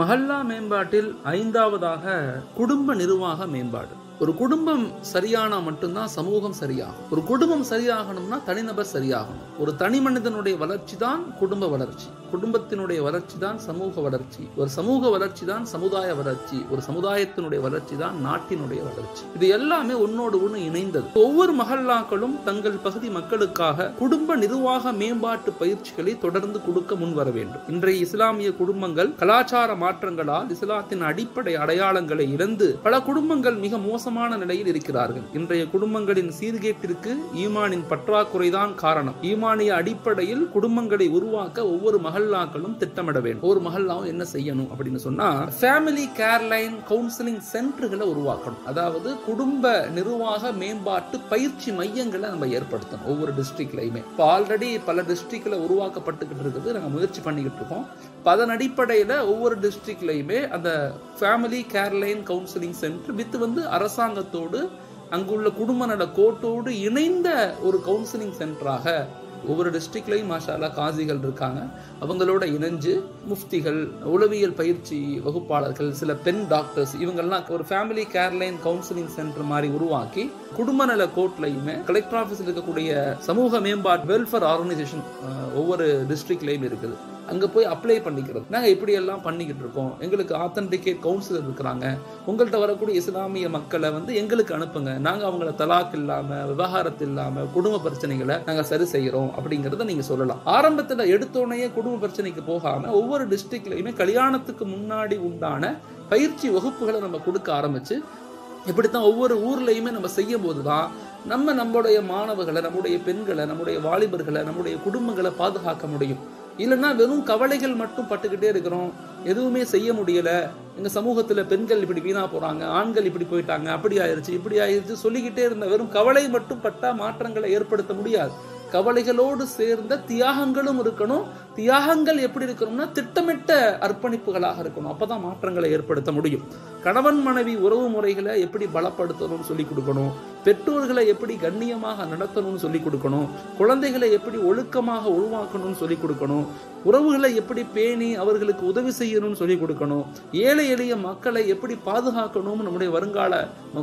மஹல்லா மேம்பாட்டில் 5வதாக குடும்ப நிர்வாக மேம்பாடு. ஒரு குடும்பம் சரியானா மட்டும்தான் சமூகம் சரியாகும். ஒரு குடும்பம் சரியாகணும்னா தனிநபர் சரியாகணும். ஒரு தனி மனிதனுடைய வளர்ச்சி தான் குடும்ப வளர்ச்சி, குடும்பத்தினுடைய வளர்ச்சி தான் சமூக வளர்ச்சி, ஒரு சமூக வளர்ச்சி தான் சமுதாய வளர்ச்சி, ஒரு சமுதாயத்தினுடைய வளர்ச்சி தான் நாட்டினுடைய வளர்ச்சி. இது எல்லாமே ஒன்னோடு ஒன்று இணைந்தது. ஒவ்வொரு மஹல்லாக்களும் தங்கள் பகுதி மக்களுக்காக குடும்ப நிர்வாக மேம்பாட்டு பயிற்சிகளை தொடர்ந்து கொடுக்க முன் வர வேண்டும். இன்றைய இஸ்லாமிய குடும்பங்கள் கலாச்சார மாற்றங்களால் இஸ்லாத்தின் அடிப்படை அடையாளங்களை இழந்து பல குடும்பங்கள் மிக மோசமான நிலையில் இருக்கிறார்கள். இன்றைய குடும்பங்களின் சீர்கேட்டிற்கு ஈமானின் பற்றாக்குறைதான் காரணம். ஈமானிய அடிப்படையில் குடும்பங்களை உருவாக்க ஒவ்வொரு மஹல்லாக்களும் திட்டமிட வேண்டும். ஒரு மஹல்லாவும் என்ன செய்யணும் அப்படின்னு சொன்னா, ஃபேமிலி கேர்லைன் கவுன்சிலிங் சென்டர்களை உருவாக்கணும். அதாவது குடும்ப நிர்வாக மேம்பாட்டு பயிற்சி மையங்களை நம்ம ஏற்படுத்தணும் ஒவ்வொரு டிஸ்ட்ரிக்ட்லயுமே. இப்போ ஆல்ரெடி பல டிஸ்ட்ரிக்ட்ல உருவாக்கப்பட்டுக்கிட்டு இருக்குது, நாங்கள் முயற்சி பண்ணிக்கிட்டு இருக்கோம். அதன் அடிப்படையில் ஒவ்வொரு டிஸ்ட்ரிக்ட்லயுமே அந்த ஃபேமிலி கேர்லைன் கவுன்சிலிங் சென்டர் வித் அரசாங்கத்தோடு அங்குள்ள குடும்ப நல கோட்டோடு இணைந்த ஒரு கவுன்சிலிங் சென்டராக ஒவ்வொரு டிஸ்ட்ரிக்ட்லையும் மாஷால்லா காசிகள் இருக்காங்க. அவங்களோட இணைஞ்சு முஃப்திகள், உளவியல் பயிற்சி வகுப்பாளர்கள், சில பெண் டாக்டர்ஸ், இவங்கெல்லாம் ஒரு ஃபேமிலி கேர்லைன் கவுன்சிலிங் சென்டர் மாதிரி உருவாக்கி குடும்ப நல கோட்லையுமே கலெக்டர் ஆஃபீஸில் இருக்கக்கூடிய சமூக மேம்பாட்டு வெல்ஃபேர் ஆர்கனைசேஷன் ஒவ்வொரு டிஸ்ட்ரிக்ட்லையும் இருக்குது. அங்கே போய் அப்ளை பண்ணிக்கிறது. நாங்கள் இப்படி எல்லாம் பண்ணிக்கிட்டு இருக்கோம், எங்களுக்கு ஆத்தன்டிகேட் கவுன்சிலர் இருக்கிறாங்க, உங்கள்கிட்ட வரக்கூடிய இஸ்லாமிய மக்களை எங்களுக்கு அனுப்புங்க, நாங்கள் அவங்கள தலாக் இல்லாமல், விவாகரத்து இல்லாமல் குடும்ப பிரச்சனைகளை நாங்கள் சரி செய்கிறோம் அப்படிங்கிறத நீங்கள் சொல்லலாம். ஆரம்பத்தில் எடுத்தோடனே குடும்ப பிரச்சனைக்கு போகாமல் ஒவ்வொரு டிஸ்ட்ரிக்ட்லையுமே கல்யாணத்துக்கு முன்னாடி உண்டான பயிற்சி வகுப்புகளை நம்ம கொடுக்க ஆரம்பிச்சு, இப்படித்தான் ஒவ்வொரு ஊர்லையுமே நம்ம செய்யும் போதுதான் நம்முடைய மாணவர்களை, நம்முடைய பெண்களை, நம்முடைய வாலிபர்களை, நம்முடைய குடும்பங்களை பாதுகாக்க முடியும். இல்லைன்னா வெறும் கவலைகள் மட்டும் பட்டுக்கிட்டே இருக்கிறோம், எதுவுமே செய்ய முடியல, எங்க சமூகத்துல பெண்கள் இப்படி வீணா போறாங்க, ஆண்கள் இப்படி போயிட்டாங்க, அப்படி ஆயிருச்சு இப்படி ஆயிருச்சு சொல்லிக்கிட்டே இருந்த வெறும் கவலை மட்டும் பட்டா மாற்றங்களை ஏற்படுத்த முடியாது. கவலைகளோடு சேர்ந்த தியாகங்களும் இருக்கணும். தியாகங்கள் எப்படி இருக்கணும்னா திட்டமிட்ட அர்ப்பணிப்புகளாக இருக்கணும். அப்பதான் மாற்றங்களை ஏற்படுத்த முடியும். கணவன் மனைவி உறவு முறைகளை எப்படி பலப்படுத்தணும்னு சொல்லி கொடுக்கணும், பெற்றோர்களை எப்படி கண்ணியமாக நடத்தணும்னு சொல்லி கொடுக்கணும், குழந்தைகளை எப்படி ஒழுக்கமாக உருவாக்கணும்னு சொல்லி கொடுக்கணும், உறவுகளை எப்படி பேணி அவர்களுக்கு உதவி செய்யணும்னு சொல்லி கொடுக்கணும், ஏழை எளிய மக்களை எப்படி பாதுகாக்கணும்னு நம்முடைய வருங்கால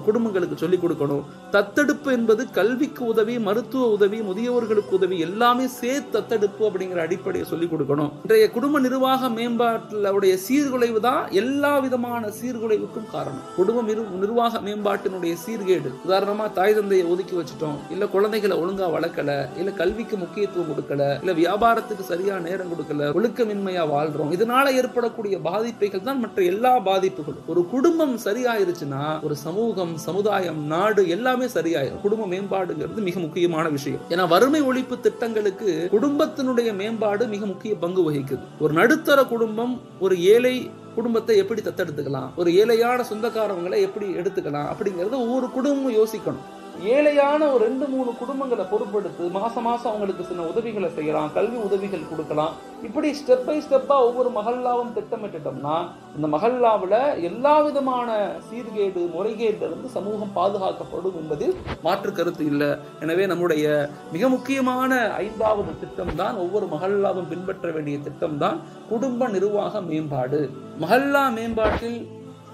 குடும்பங்களுக்கு சொல்லிக் கொடுக்கணும். தத்தெடுப்பு என்பது கல்விக்கு உதவி, மருத்துவ உதவி, முதியோர்களுக்கு உதவி எல்லாமே சேர்த்து தத்தெடுப்பு அப்படிங்கிற அடிப்படையை சொல்லிக் கொடுக்கணும். இன்றைய குடும்ப நிர்வாக மேம்பாட்டுடைய சீர்குலைவு தான் எல்லா விதமான சீர்குலைவுக்கும் காரணம். குடும்ப நிர்வாக மேம்பாட்டினுடைய சீர்கேடு, உதாரணமா தாய் தந்தையை ஒதுக்கி வச்சுட்டோம், இல்ல குழந்தைகளை ஒழுங்கா வளர்க்கல, இல்ல கல்விக்கு முக்கியத்துவம் கொடுக்கல, இல்ல வியாபாரத்துக்கு சரியா நேரம் கொடுக்கல, ஒழுக்கமின்மையா வாழ்றோம். இதனால ஏற்படக்கூடிய பாதிப்புகள் தான் மற்ற எல்லா பாதிப்புகளும். ஒரு குடும்பம் சரியாயிருச்சுன்னா ஒரு சமூகம், சமுதாயம், நாடு எல்லாமே சரியாயிரும். குடும்ப மேம்பாடுங்கிறது மிக முக்கியமான விஷயம். ஏன்னா வறுமை ஒழிப்பு திட்டங்களுக்கு குடும்பத்தினுடைய மேம்பாடு மிக முக்கிய பங்கு வகிக்குது. ஒரு நடுத்தர குடும்பம் ஒரு ஏழை குடும்பத்தை எப்படி தத்தெடுத்துக்கலாம், ஒரு ஏழையான சொந்தக்காரவங்களை எப்படி எடுத்துக்கலாம் அப்படிங்கறத ஒவ்வொரு குடும்பமும் யோசிக்கணும். ஏழையான ஒரு 2-3 குடும்பங்களை பொறுப்பெடுத்து மாசம் அவங்களுக்கு சில உதவிகளை செய்யலாம், கல்வி உதவிகள் கொடுக்கலாம். இப்படி ஸ்டெப் பை ஸ்டெப்பா ஒவ்வொரு மஹல்லாவும் திட்டமிட்டோம்னா இந்த மஹல்லாவில் எல்லா விதமான சீர்கேடு, முறைகேடு இருந்து சமூகம் பாதுகாக்கப்படும் என்பதில் மாற்று கருத்து இல்லை. எனவே நம்முடைய மிக முக்கியமான 5வது திட்டம் தான், ஒவ்வொரு மஹல்லாவும் பின்பற்ற வேண்டிய திட்டம் தான் குடும்ப நிர்வாக மேம்பாடு. மஹல்லா மேம்பாட்டில்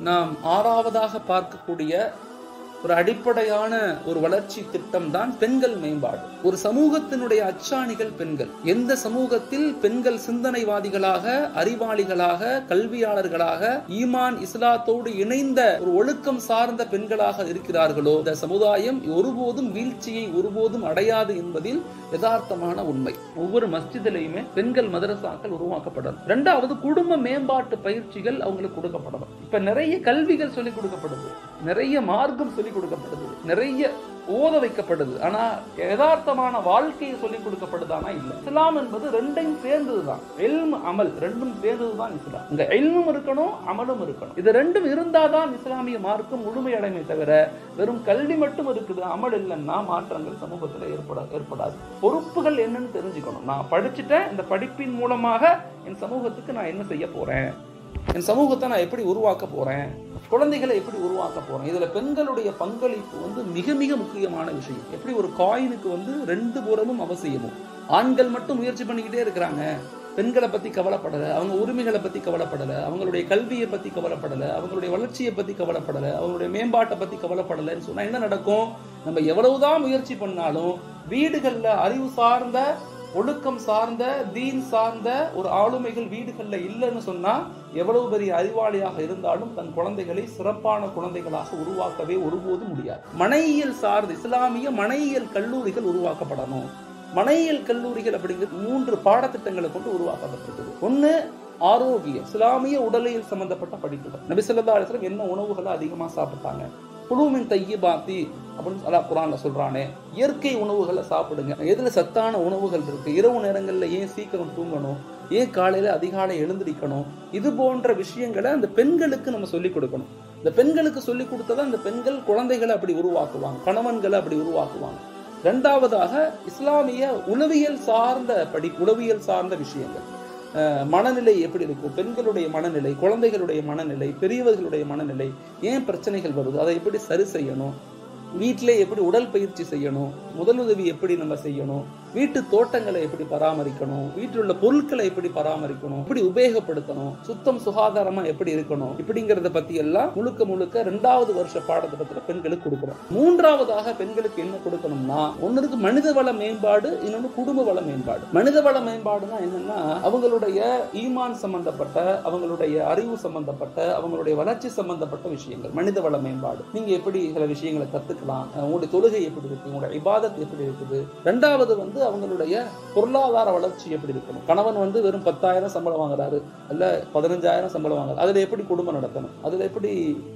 நாம் 6வதாக பார்க்கக்கூடிய ஒரு அடிப்படையான ஒரு வளர்ச்சி திட்டம் தான் பெண்கள் மேம்பாடு. ஒரு சமூகத்தினுடைய அச்சாணிகள் பெண்கள். எந்த சமூகத்தில் பெண்கள் சிந்தனைவாதிகளாக, அறிவாளிகளாக, கல்வியாளர்களாக, ஈமான் இஸ்லாத்தோடு இணைந்த ஒரு ஒழுக்கம் சார்ந்த பெண்களாக இருக்கிறார்களோ இந்த சமுதாயம் ஒருபோதும் வீழ்ச்சியை ஒருபோதும் அடையாது என்பதில் யதார்த்தமான உண்மை. ஒவ்வொரு மஸ்ஜிதிலையுமே பெண்கள் மதரசாக்கள் உருவாக்கப்படணும். 2வது குடும்ப மேம்பாட்டு பயிற்சிகள் அவங்களுக்கு கொடுக்கப்படணும். இப்ப நிறைய கல்விகள் சொல்லிக் கொடுக்கப்படுது. நிறைய மார்க்கம் சொல்லிக் கொடுக்கப்படுது, நிறைய ஓத வைக்கப்படுது. ஆனா யதார்த்தமான வாழ்க்கையை சொல்லிக் கொடுக்கப்படுதானா இல்ல. இஸ்லாம் என்பது ரெண்டையும் சேர்ந்ததுதான். இல்ம் அமல் ரெண்டும் சேர்ந்ததுதான் இஸ்லாம். இங்க இல்மும் இருக்கணும், அமலும் இருக்கணும். இது ரெண்டும் இருந்தாதான் இஸ்லாமிய மார்க்கம் முழுமையடைமை தவிர வெறும் கல்வி மட்டும் இருக்குது, அமல் இல்லைன்னா மாற்றங்கள் சமூகத்தில் ஏற்படாது. பொறுப்புகள் என்னன்னு தெரிஞ்சுக்கணும். நான் படிச்சுட்டேன், இந்த படிப்பின் மூலமாக என் சமூகத்துக்கு நான் என்ன செய்ய போறேன், என் சமூகத்தை நான் எப்படி உருவாக்க போறேன், குழந்தைகளை எப்படி உருவாக்க போறேன். இதுல பெண்களுடைய பங்களிப்பு வந்து மிக மிக முக்கியமான விஷயம். எப்படி ஒரு காயினுக்கு வந்து ரெண்டு புறமும் அவசியமும். ஆண்கள் மட்டும் முயற்சி பண்ணிக்கிட்டே இருக்கிறாங்க, பெண்களை பத்தி கவலைப்படல, அவங்க உரிமைகளை பத்தி கவலைப்படல, அவங்களுடைய கல்வியை பத்தி கவலைப்படல, அவங்களுடைய வளர்ச்சியை பத்தி கவலைப்படல, அவங்களுடைய மேம்பாட்டை பத்தி கவலைப்படலைன்னு சொன்னா என்ன நடக்கும்? நம்ம எவ்வளவுதான் முயற்சி பண்ணாலும் வீடுகள்ல அறிவு சார்ந்த, ஒழுக்கம் சார்ந்த, தீன் சார்ந்த ஒரு ஆளுமைகள் வீடுகள்ல இல்லைன்னு சொன்னா எவ்வளவு பெரிய அறிவாளியாக இருந்தாலும் தன் குழந்தைகளை சிறப்பான குழந்தைகளாக உருவாக்கவே ஒருபோதும் முடியாது. மனையியல் சார்ந்த இஸ்லாமிய மனையியல் கல்லூரிகள் உருவாக்கப்படணும். மனையியல் கல்லூரிகள் அப்படிங்கிறது 3 பாடத்திட்டங்களை கொண்டு உருவாக்கப்பட்டிருக்குது. ஒண்ணு ஆரோக்கியம், இஸ்லாமிய உடலியல் சம்பந்தப்பட்ட படிப்புகள். நபி ஸல்லல்லாஹு அலைஹி வஸல்லம் என்ன உணவுகளை அதிகமா சாப்பிட்டாங்க, குலூமின் தய்யிபாத்தி அப்படின்னு அல்லாஹ் குர்ஆன்ல சொல்றானே, இயற்கை உணவுகளை சாப்பிடுங்க. எதுல சத்தான உணவுகள் இருக்கு, இரவு நேரங்கள்ல ஏன் சீக்கிரம் தூங்கணும், ஏன் காலையில அதிகாலை எழுந்திருக்கணும், இது போன்ற விஷயங்களை அந்த பெண்களுக்கு நம்ம சொல்லிக் கொடுக்கணும். இந்த பெண்களுக்கு சொல்லிக் கொடுத்ததான் இந்த பெண்கள் குழந்தைகளை அப்படி உருவாக்குவாங்க, கணவன்களை அப்படி உருவாக்குவாங்க. இரண்டாவதாக இஸ்லாமிய உளவியல் சார்ந்த உளவியல் சார்ந்த விஷயங்கள். மனநிலை எப்படி இருக்கும், பெண்களுடைய மனநிலை, குழந்தைகளுடைய மனநிலை, பெரியவர்களுடைய மனநிலை, ஏன் பிரச்சனைகள் வருது, அதை எப்படி சரி செய்யணும், வீட்டிலே எப்படி உடல் பயிற்சி செய்யணும், முதலுதவி எப்படி நம்ம செய்யணும், வீட்டு தோட்டங்களை எப்படி பராமரிக்கணும், வீட்டில் உள்ள பொருட்களை எப்படி பராமரிக்கணும், எப்படி உபயோகப்படுத்தணும், சுத்தம் சுகாதாரமா எப்படி இருக்கணும், இப்படிங்கிறத பத்தி எல்லாம் முழுக்க 2வது வருஷ பாடத்திட்டத்துல பெண்களுக்கு கொடுக்கணும். 3ஆவதாக பெண்களுக்கு என்ன கொடுக்கணும்னா, ஒன்னுக்கு மனித வள மேம்பாடு, இன்னொன்னு குடும்ப வள மேம்பாடு. மனித வள மேம்பாடுனா என்னன்னா, அவங்களுடைய ஈமான் சம்பந்தப்பட்ட, அவங்களுடைய அறிவு சம்பந்தப்பட்ட, அவங்களுடைய வளர்ச்சி சம்பந்தப்பட்ட விஷயங்கள் மனித வள மேம்பாடு. நீங்க எப்படி சில விஷயங்களை கத்துக்கலாம், உங்களுடைய தொழுகை எப்படி இருக்கு, உங்களுடைய இபாதத் எப்படி இருக்குது. இரண்டாவது வந்து அவங்களுடைய பொருளாதார வளர்ச்சி எப்படி இருக்கணும். கணவன் வந்து வெறும் 10,000 சம்பளம் வாங்குறாரு, இல்ல 15,000 சம்பளம் வாங்குறாரு, அதுல எப்படி குடும்பம் நடத்தணும், அதுல எப்படி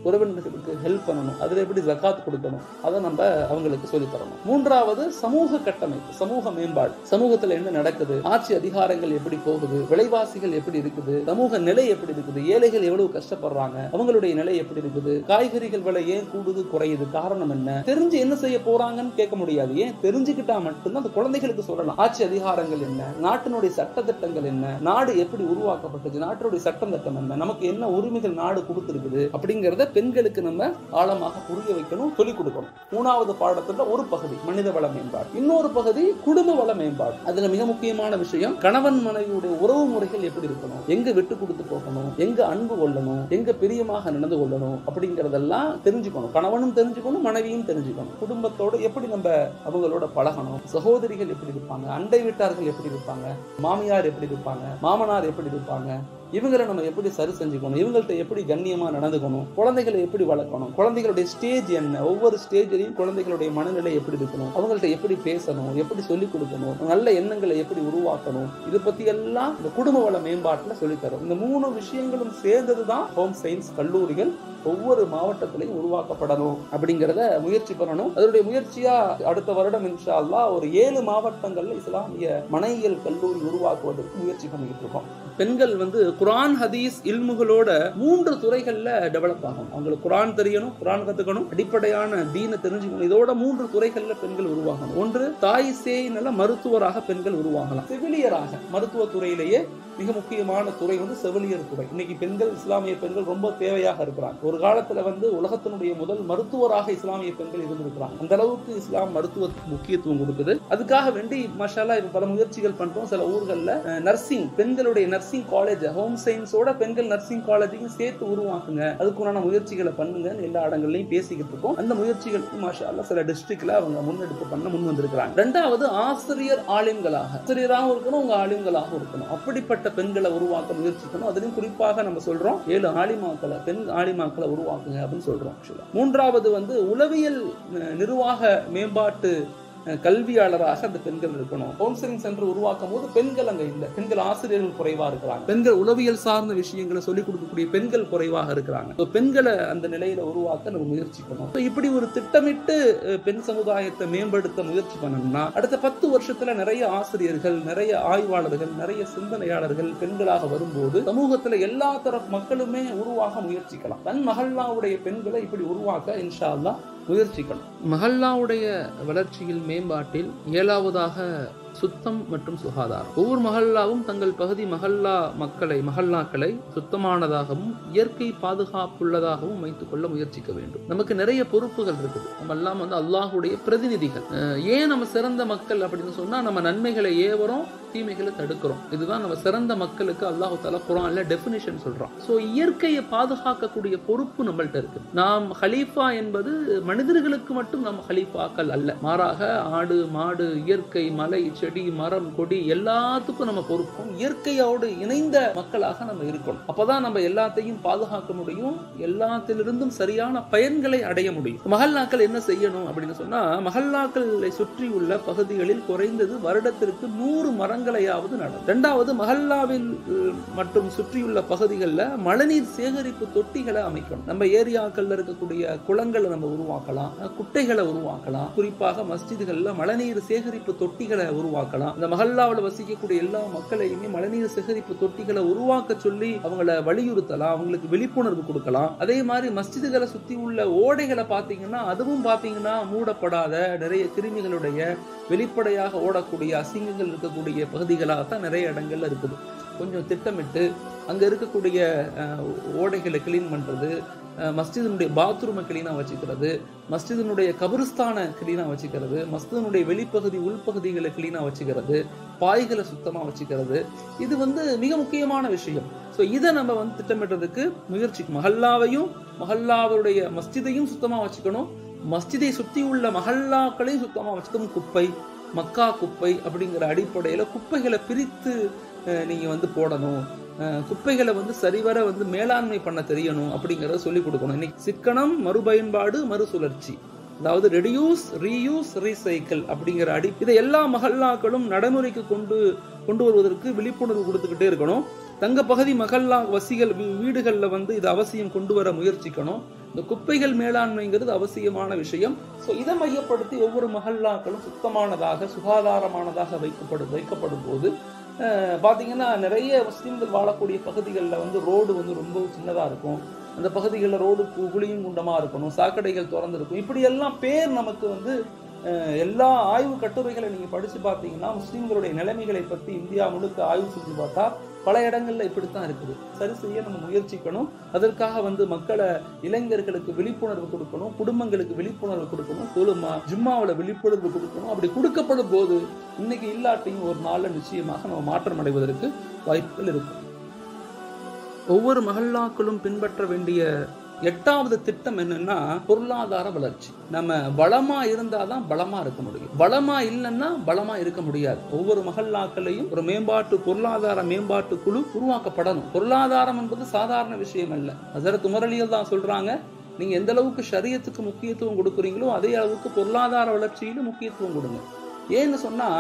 உறவினர்களுக்கு ஹெல்ப் பண்ணணும், அதுல எப்படி ஜகாத் கொடுக்கணும், அதை நம்ம அவங்களுக்கு சொல்லித் தரணும். 3வது சமூக கட்டமைப்பு, சமூக மேம்பாடு. சமூகத்துல என்ன நடக்குது, ஆட்சி அதிகாரங்கள் எப்படி போகுது, விலைவாசிகள் எப்படி இருக்குது, சமூக நிலை எப்படி இருக்குது, ஏழைகள் எவ்வளவு கஷ்டப்படுறாங்க, அவங்களுடைய நிலை எப்படி இருக்குது, காய்கறிகள் விலை ஏன் கூடுது குறையுது, காரணம் என்ன, தெரிஞ்சு என்ன செய்ய போறாங்கன்னு கேட்க முடியாது. ஏன் தெரிஞ்சுக்கிட்டா மட்டும்தான் அந்த குழந்தைகளுக்கு சொல்லலாம். ஆட்சி அதிகாரங்கள் என்ன, நாட்டினுடைய சட்ட திட்டங்கள் என்ன, நாடு எப்படி உருவாக்கப்பட்டது, நாட்டினுடைய சட்டம் திட்டம் என்ன, நமக்கு என்ன உரிமைகள் நாடு கொடுத்திருக்குது அப்படிங்கறத பெண்களுக்கு நம்ம ஆழமாக புரிய வைக்கணும், சொல்லிக் கொடுக்கணும். 3வது பாடத்துல ஒரு பகுதி மனித வள மேம்பாடு, இன்னொரு பகுதி குடும்ப வள மேம்பாடு. அதுல மிக முக்கியமான விஷயம் கணவன் மனைவியுடைய உறவு முறைகள் எப்படி இருக்கணும், எங்க விட்டு கொடுத்து போகணும், எங்க அன்பு கொள்ளணும், எங்க பிரியமாக நடந்து கொள்ளணும் அப்படிங்கறதெல்லாம் தெரிஞ்சுக்கணும். கணவனும் தெரிஞ்சுக்கணும், மனைவியும் தெரிஞ்சுக்கணும். குடும்பத்தோட எப்படி நம்ம அவங்களோட பழகணும், சகோதரிகள் எப்படி இருப்பாங்க, அண்டை வீட்டார்கள் எப்படி இருப்பாங்க, மாமியார் எப்படி இருப்பாங்க, மாமனார் எப்படி இருப்பாங்க, இவங்களை நம்ம எப்படி சரி செஞ்சுக்கணும், இவங்கள்ட்ட எப்படி கண்ணியமா நடந்துக்கணும், குழந்தைகளை எப்படி வளர்க்கணும், குழந்தைகளுடைய ஸ்டேஜ் என்ன, ஒவ்வொரு ஸ்டேஜ்லையும் குழந்தைகளுடைய மனநிலை எப்படி இருக்கணும், அவங்கள்ட்ட எப்படி பேசணும், எப்படி சொல்லிக் கொடுக்கணும், நல்ல எண்ணங்களை எப்படி உருவாக்கணும், இது பத்தி எல்லாம் இந்த குடும்ப வள மேம்பாட்டுல சொல்லித்தரும். இந்த 3 விஷயங்களும் சேர்ந்ததுதான் ஹோம் சயின்ஸ் கல்லூரிகள் ஒவ்வொரு மாவட்டத்திலையும் உருவாக்கப்படணும் அப்படிங்கறத முயற்சி பண்ணணும். அதனுடைய முயற்சியா அடுத்த வருடம் இன்ஷா அல்லாஹ் ஒரு 7 மாவட்டங்கள்ல இஸ்லாமிய மனையியல் கல்லூரி உருவாக்குவதற்கு முயற்சி பண்ணிக்கிட்டு இருக்கோம். பெண்கள் வந்து குர்ஆன் ஹதீஸ் இல்முகளோட 3 துறைகள்ல டெவலப் ஆகும். அவங்களுக்கு குர்ஆன் தெரியணும், குர்ஆன் கத்துக்கணும், அடிப்படையான தீனை தெரிஞ்சுக்கணும். இதோட 3 துறைகள்ல பெண்கள் உருவாகணும். ஒன்று தாய் சேய் நல்ல மருத்துவராக பெண்கள் உருவாகலாம். செவிலியராக, மருத்துவ துறையிலேயே மிக முக்கியமான துறை வந்து செவிலியர் துறை. இன்னைக்கு பெண்கள், இஸ்லாமிய பெண்கள் ரொம்ப தேவையாக இருக்கிறாங்க. ஒரு காலத்துல வந்து உலகத்தினுடைய முதல் மருத்துவராக இஸ்லாமிய பெண்கள் இருந்திருக்கிறாங்க. அந்த அளவுக்கு இஸ்லாம் மருத்துவத்துக்கு முக்கியத்துவம் கொடுக்குது. அதுக்காக வேண்டி மாஷாஅல்லாஹ் இப்ப பல முயற்சிகள் பண்றோம். சில ஊர்கள்ல நர்சிங், பெண்களுடைய நர்சிங் காலேஜ், ஹோம் சயின்ஸோட பெண்கள் நர்சிங் காலேஜையும் சேர்த்து உருவாக்குங்க, அதுக்குண்டான முயற்சிகளை பண்ணுங்கன்னு எல்லா இடங்கள்லையும் பேசிக்கிட்டு இருக்கோம். அந்த முயற்சிகளுக்கு மாஷாஅல்லாஹ் சில டிஸ்ட்ரிக்ட்ல அவங்க முன்னெடுத்து பண்ண முன் வந்திருக்கிறாங்க. இரண்டாவது ஆசிரியர் ஆலிம்களாக, ஆசிரியராகவும் இருக்கணும், உங்க ஆலிம்களாகவும் இருக்கணும். அப்படிப்பட்ட பெண்களை உருவாக்க முயற்சிக்கணும். அதுலயும் குறிப்பாக நம்ம சொல்றோம் 7 ஆலிமாக்களை, பெண் ஆலிமாக்களை உருவாக்குங்க அப்படின்னு சொல்றோம். 3வது வந்து உளவியல் நிர்வாக மேம்பாட்டு கல்வியாளராக அந்த பெண்கள் இருக்கணும். கவுன்சிலிங் சென்டர் உருவாக்கும் போது பெண்கள் அங்க இல்லை, பெண்கள் ஆசிரியர்கள் குறைவா இருக்கிறாங்க, பெண்கள் உளவியல் சார்ந்த விஷயங்களை சொல்லிக் கொடுக்கக்கூடிய பெண்கள் குறைவாக இருக்கிறாங்க. பெண்களை அந்த நிலையில உருவாக்க நம்ம முயற்சிக்கணும். இப்படி ஒரு திட்டமிட்டு பெண் சமுதாயத்தை மேம்படுத்த முயற்சி பண்ணணும்னா அடுத்த 10 வருஷத்துல நிறைய ஆசிரியர்கள், நிறைய ஆய்வாளர்கள், நிறைய சிந்தனையாளர்கள் பெண்களாக வரும்போது சமூகத்துல எல்லா தரப்பு மக்களுமே உருவாக முயற்சிக்கலாம். தன் மஹல்லாவுடைய பெண்களை இப்படி உருவாக்க இன்ஷா அல்லாஹ் முயற்சிக்கணும். மஹல்லாவுடைய வளர்ச்சியில் மேம்பாட்டில் 7வதாக சுத்தம் மற்றும் சுகாதாரம். ஒவ்வொரு மஹல்லாவும் தங்கள் பகுதி மஹல்லாக்களை சுத்தமானதாகவும் இயற்கை பாதுகாப்புள்ளதாகவும் வைத்துக் கொள்ள முயற்சிக்க வேண்டும். நமக்கு நிறைய பொறுப்புகள் இருக்குது. நம்ம எல்லாம் அல்லாஹுடைய பிரதிநிதிகள். ஏன் நம்ம சிறந்த மக்கள் அப்படின்னு சொன்னா நம்ம நன்மைகளை ஏவறோம், தீமைகளை தடுக்கிறோம். இதுதான் நம்ம சிறந்த மக்களுக்கு அல்லாஹ் தஆலா குர்ஆன்ல டெஃபினிஷன் சொல்றான். சோ இயற்கையை பாதுகாக்கக்கூடிய பொறுப்பு நம்மள்ட்ட இருக்கு. நாம் ஹலீஃபா என்பது மனிதர்களுக்கு மட்டும் நம்ம ஹலீஃபாக்கள் அல்ல, மாறாக ஆடு மாடு இயற்கை மலை செடி மரம் கொடி எல்லாத்துக்கும் நம்ம பொறுப்பும் இயற்கையோடு இணைந்த மக்களாக நம்ம இருக்கணும். அப்பதான் நம்ம எல்லாத்தையும் பாதுகாக்க முடியும், எல்லாத்திலிருந்தும் சரியான பயன்களை அடைய முடியும். மஹல்லாக்கள் என்ன செய்யணும் அப்படின்னு சொன்னா மஹல்லாக்களை சுற்றி உள்ள பகுதிகளில் குறைந்தது வருடத்திற்கு 100 மரங்களையாவது நடும். 2வது மஹல்லாவில் மற்றும் சுற்றியுள்ள பகுதிகளில் மழைநீர் சேகரிப்பு தொட்டிகளை அமைக்கணும். நம்ம ஏரியாக்கள்ல இருக்கக்கூடிய குளங்களை நம்ம உருவாக்கலாம், குட்டைகளை உருவாக்கலாம். குறிப்பாக மஸ்ஜிதுகள்ல மழைநீர் சேகரிப்பு தொட்டிகளை உருவாக்கலாம். இந்த மஹல்லாவில் வசிக்கக்கூடிய எல்லா மக்களையுமே மழைநீர் சேகரிப்பு தொட்டிகளை உருவாக்க சொல்லி அவங்களை வலியுறுத்தலாம், அவங்களுக்கு விழிப்புணர்வு கொடுக்கலாம். அதே மாதிரி மஸ்ஜிதுகளை சுத்தி உள்ள ஓடைகளை பாத்தீங்கன்னா அதுவும் பாத்தீங்கன்னா மூடப்படாத நிறைய கிருமிகளுடைய வெளிப்படையாக ஓடக்கூடிய அசிங்கங்கள் இருக்கக்கூடிய பகுதிகளாகத்தான் நிறைய இடங்கள்ல இருக்குது. கொஞ்சம் திட்டமிட்டு அங்க இருக்கக்கூடிய ஓடைகளை கிளீன் பண்றது, மஸ்ஜிதினுடைய பாத்ரூமை கிளீனா வச்சுக்கிறது, மஸ்ஜிதினுடைய கபிரிஸ்தானை கிளீனா வச்சுக்கிறது, மஸ்ஜிதினுடைய வெளிப்பகுதி உள்பகுதிகளை கிளீனா வச்சுக்கிறது, பாய்களை சுத்தமா வச்சுக்கிறது, இது மிக முக்கியமான விஷயம். ஸோ இதை நம்ம திட்டமிடுறதுக்கு முயற்சிக்கும். மஹல்லாவுடைய மஸ்ஜிதையும் சுத்தமா வச்சுக்கணும், மஸ்ஜிதை சுத்தி உள்ள மஹல்லாக்களையும் சுத்தமா வச்சுக்கணும். குப்பை மக்கா குப்பை அப்படிங்கிற அடிப்படையில குப்பைகளை பிரித்து நீங்க போடணும். குப்பைகளை சரிவர மேலாண்மை பண்ண தெரியணும் அப்படிங்கறத சொல்லிக் கொடுக்கணும். இன்னைக்கு சிக்கனம், மறுபயன்பாடு, மறுசுழற்சி, அதாவது ரெடியூஸ் ரீயூஸ் ரீசைக்கிள் அப்படிங்கிற இதை எல்லா மஹல்லாக்களும் நடைமுறைக்கு கொண்டு வருவதற்கு விழிப்புணர்வு கொடுத்துக்கிட்டே இருக்கணும். தங்க பகுதி மஹல்லா வசிகள் வீடுகள்ல இது அவசியம் கொண்டு வர முயற்சிக்கணும். இந்த குப்பைகள் மேலாண்மைங்கிறது அவசியமான விஷயம். ஸோ இதை மையப்படுத்தி ஒவ்வொரு மஹல்லாக்களும் சுத்தமானதாக சுகாதாரமானதாக வைக்கப்படும் போது பாத்தீங்கன்னா நிறைய முஸ்லிம்கள் வாழக்கூடிய பகுதிகளில் ரோடு ரொம்ப சின்னதா இருக்கும். அந்த பகுதிகளில் ரோடு குழியும் குண்டமா இருக்கணும், சாக்கடைகள் திறந்து இருக்கும். இப்படி எல்லாம் பேர் நமக்கு எல்லா ஆய்வு கட்டுரைகளை நீங்க படிச்சு பார்த்தீங்கன்னா முஸ்லிம்களுடைய நிலைமைகளை பற்றி இந்தியா முழுக்க ஆய்வு செஞ்சு பார்த்தா பல இடங்கள்ல இப்படித்தான் இருக்குது. சரி செய்ய நம்ம முயற்சிக்கணும். அதற்காக மக்களை, இளைஞர்களுக்கு விழிப்புணர்வு கொடுக்கணும், குடும்பங்களுக்கு விழிப்புணர்வு கொடுக்கணும், ஜும்மாவில் விழிப்புணர்வு கொடுக்கணும். அப்படி கொடுக்கப்படும் போது இன்னைக்கு இல்லாட்டியும் ஒரு நாள்ல நிச்சயமாக நம்ம மாற்றம் அடைவதற்கு வாய்ப்புகள் இருக்கும். ஒவ்வொரு மஹல்லாக்களும் பின்பற்ற வேண்டிய 8வது திட்டம் என்னன்னா பொருளாதார வளர்ச்சி. நம்ம வளமா இருந்தாதான் பலமா இருக்க முடியும், வளமா இல்லைன்னா பலமா இருக்க முடியாது. ஒவ்வொரு மஹல்லாக்களையும் ஒரு பொருளாதார மேம்பாட்டு குழு உருவாக்கப்படணும். பொருளாதாரம் என்பது சாதாரண விஷயம் அல்ல. ஹஸரத் உமர் ரலியல்லாஹு தான் சொல்றாங்க, நீங்க எந்த அளவுக்கு ஷரியத்துக்கு முக்கியத்துவம் கொடுக்குறீங்களோ அதே அளவுக்கு பொருளாதார வளர்ச்சியிலும் முக்கியத்துவம் கொடுங்க. ஏன்னு சொன்னா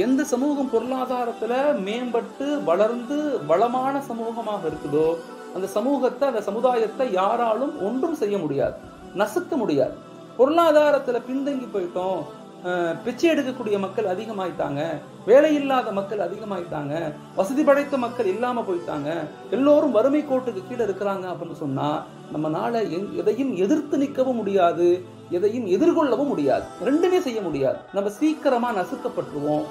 எந்த சமூகம் பொருளாதாரத்துல மேம்பட்டு வளர்ந்து வளமான சமூகமாக இருக்குதோ அந்த சமூகத்தை, அந்த சமுதாயத்தை யாராலும் ஒன்றும் செய்ய முடியாது, நசுக்க முடியாது. பொருளாதாரத்துல பின்தங்கி போயிட்டோம், பிச்சை எடுக்கக்கூடிய மக்கள் அதிகமாயிட்டாங்க, வேலை இல்லாத மக்கள் அதிகமாயிட்டாங்க, வசதி படைத்த மக்கள் இல்லாம போயிட்டாங்க, எல்லோரும் வறுமை கோட்டுக்கு கீழே இருக்கிறாங்க அப்படின்னு சொன்னா நம்மனால எதையும் எதிர்த்து நிற்கவும் முடியாது, எதையும் எதிர்கொள்ளவும் முடியாது, ரெண்டுமே செய்ய முடியாது. நம்ம சீக்கிரமா நசுக்கப்பட்டுருவோம்,